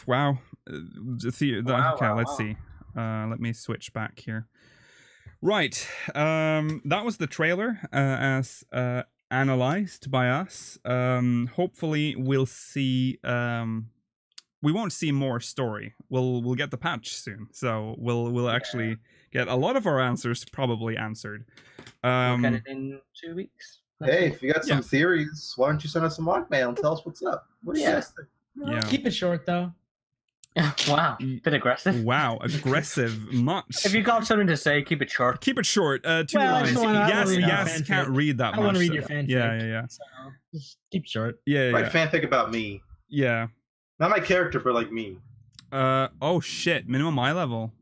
Wow. Okay, let's see. Let me switch back here. Right. That was the trailer as analyzed by us. Hopefully we'll see we won't see more story. We'll get the patch soon. So we'll actually get a lot of our answers probably answered. We'll get it in 2 weeks. Hey, if you got some theories, why don't you send us some mock mail and tell us what's up? What do you guys think? Yeah. Keep it short though. Wow, bit aggressive. Wow, aggressive. Much. If you got something to say, keep it short. Keep it short. 2 lines. Yes. Can't read that much. I don't want to read your fanfic. Yeah. So just keep it short. Yeah. Write fanfic about me. Yeah. Not my character, but like me. Oh shit! Minimum eye level.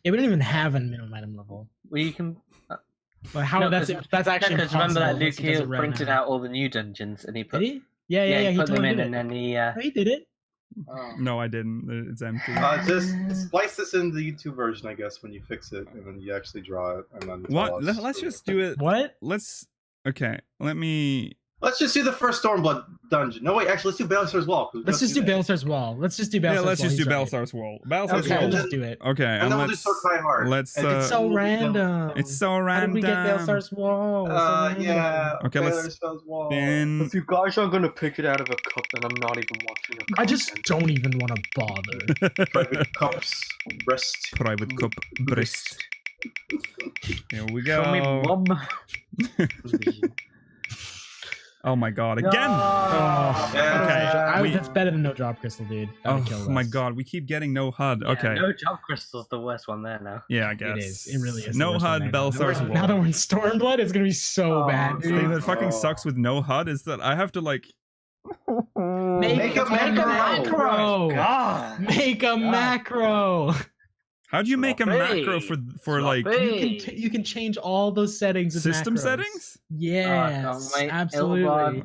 Yeah, we don't even have a minimum item level. Well, you can. But how? No, that's actually. Because remember that Luke Heel printed out all the new dungeons, and he put. Did he? Yeah. He put them in, and then he. He did it. No, I didn't. It's empty. Just splice this in the YouTube version, I guess, when you fix it, and then you actually draw it, and then. What? Let's just do it. What? Okay. Let's just do the first Stormblood dungeon. No, wait, actually, let's do Baelsar's Wall. Let's just do Baelsar's Wall. Let's just do Baelsar's Wall. Yeah, let's just do Baelsar's Wall. Baelsar's Wall. We'll just do it. Okay, and then we'll do Sword by Heart. Let's. It's so random. It's so random. How did we get Baelsar's Wall? Yeah. Okay, Baelsar's Wall. If you guys are gonna pick it out of a cup, then I'm not even watching a cup. I just don't even want to bother. Private cups, breast. Private cup, breast. Here we go. Show me, Bob. Oh my god, again! Oh, yeah. okay. That's better than no drop crystal, dude. Oh my god, we keep getting no HUD. Yeah, okay. No drop crystal's the worst one there now. Yeah, I guess. It is. It really is. No HUD, Belsar's Now that we're in Stormblood, it's gonna be so bad, The thing dude. that fucking sucks with no HUD is that I have to like... Make a macro. God. Make a macro. How do you make a macro for like... You can change all those settings with system macros. settings? Yes, wait, absolutely.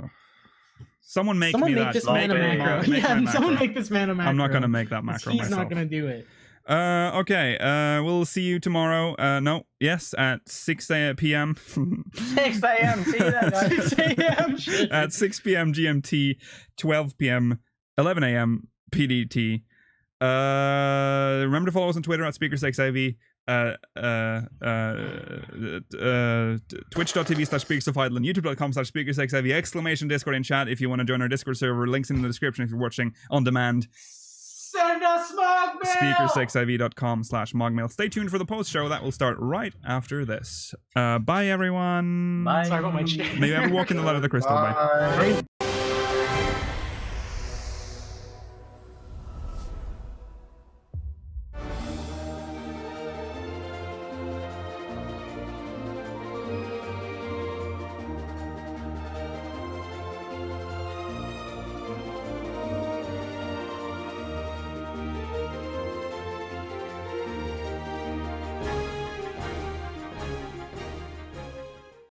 Someone make me that. This man a macro. Yeah, someone make this man a macro. I'm not gonna make that macro He's myself. not gonna do it. Okay. We'll see you tomorrow. No. Yes, at 6 p.m. 6 a.m. See you then, guys. 6 a.m. At 6 p.m. GMT, 12 p.m., 11 a.m. PDT. Remember to follow us on Twitter at SpeakersXIV. Twitch.tv/SpeakersOfIdle and YouTube.com/SpeakersXIV. Exclamation Discord in chat if you want to join our Discord server. Links in the description if you're watching on demand. Send us Mogmail! SpeakersXIV.com/Mogmail. Stay tuned for the post show that will start right after this. Bye, everyone. Bye. Sorry about my chair. May you ever walk in the light of the crystal. Bye. Bye.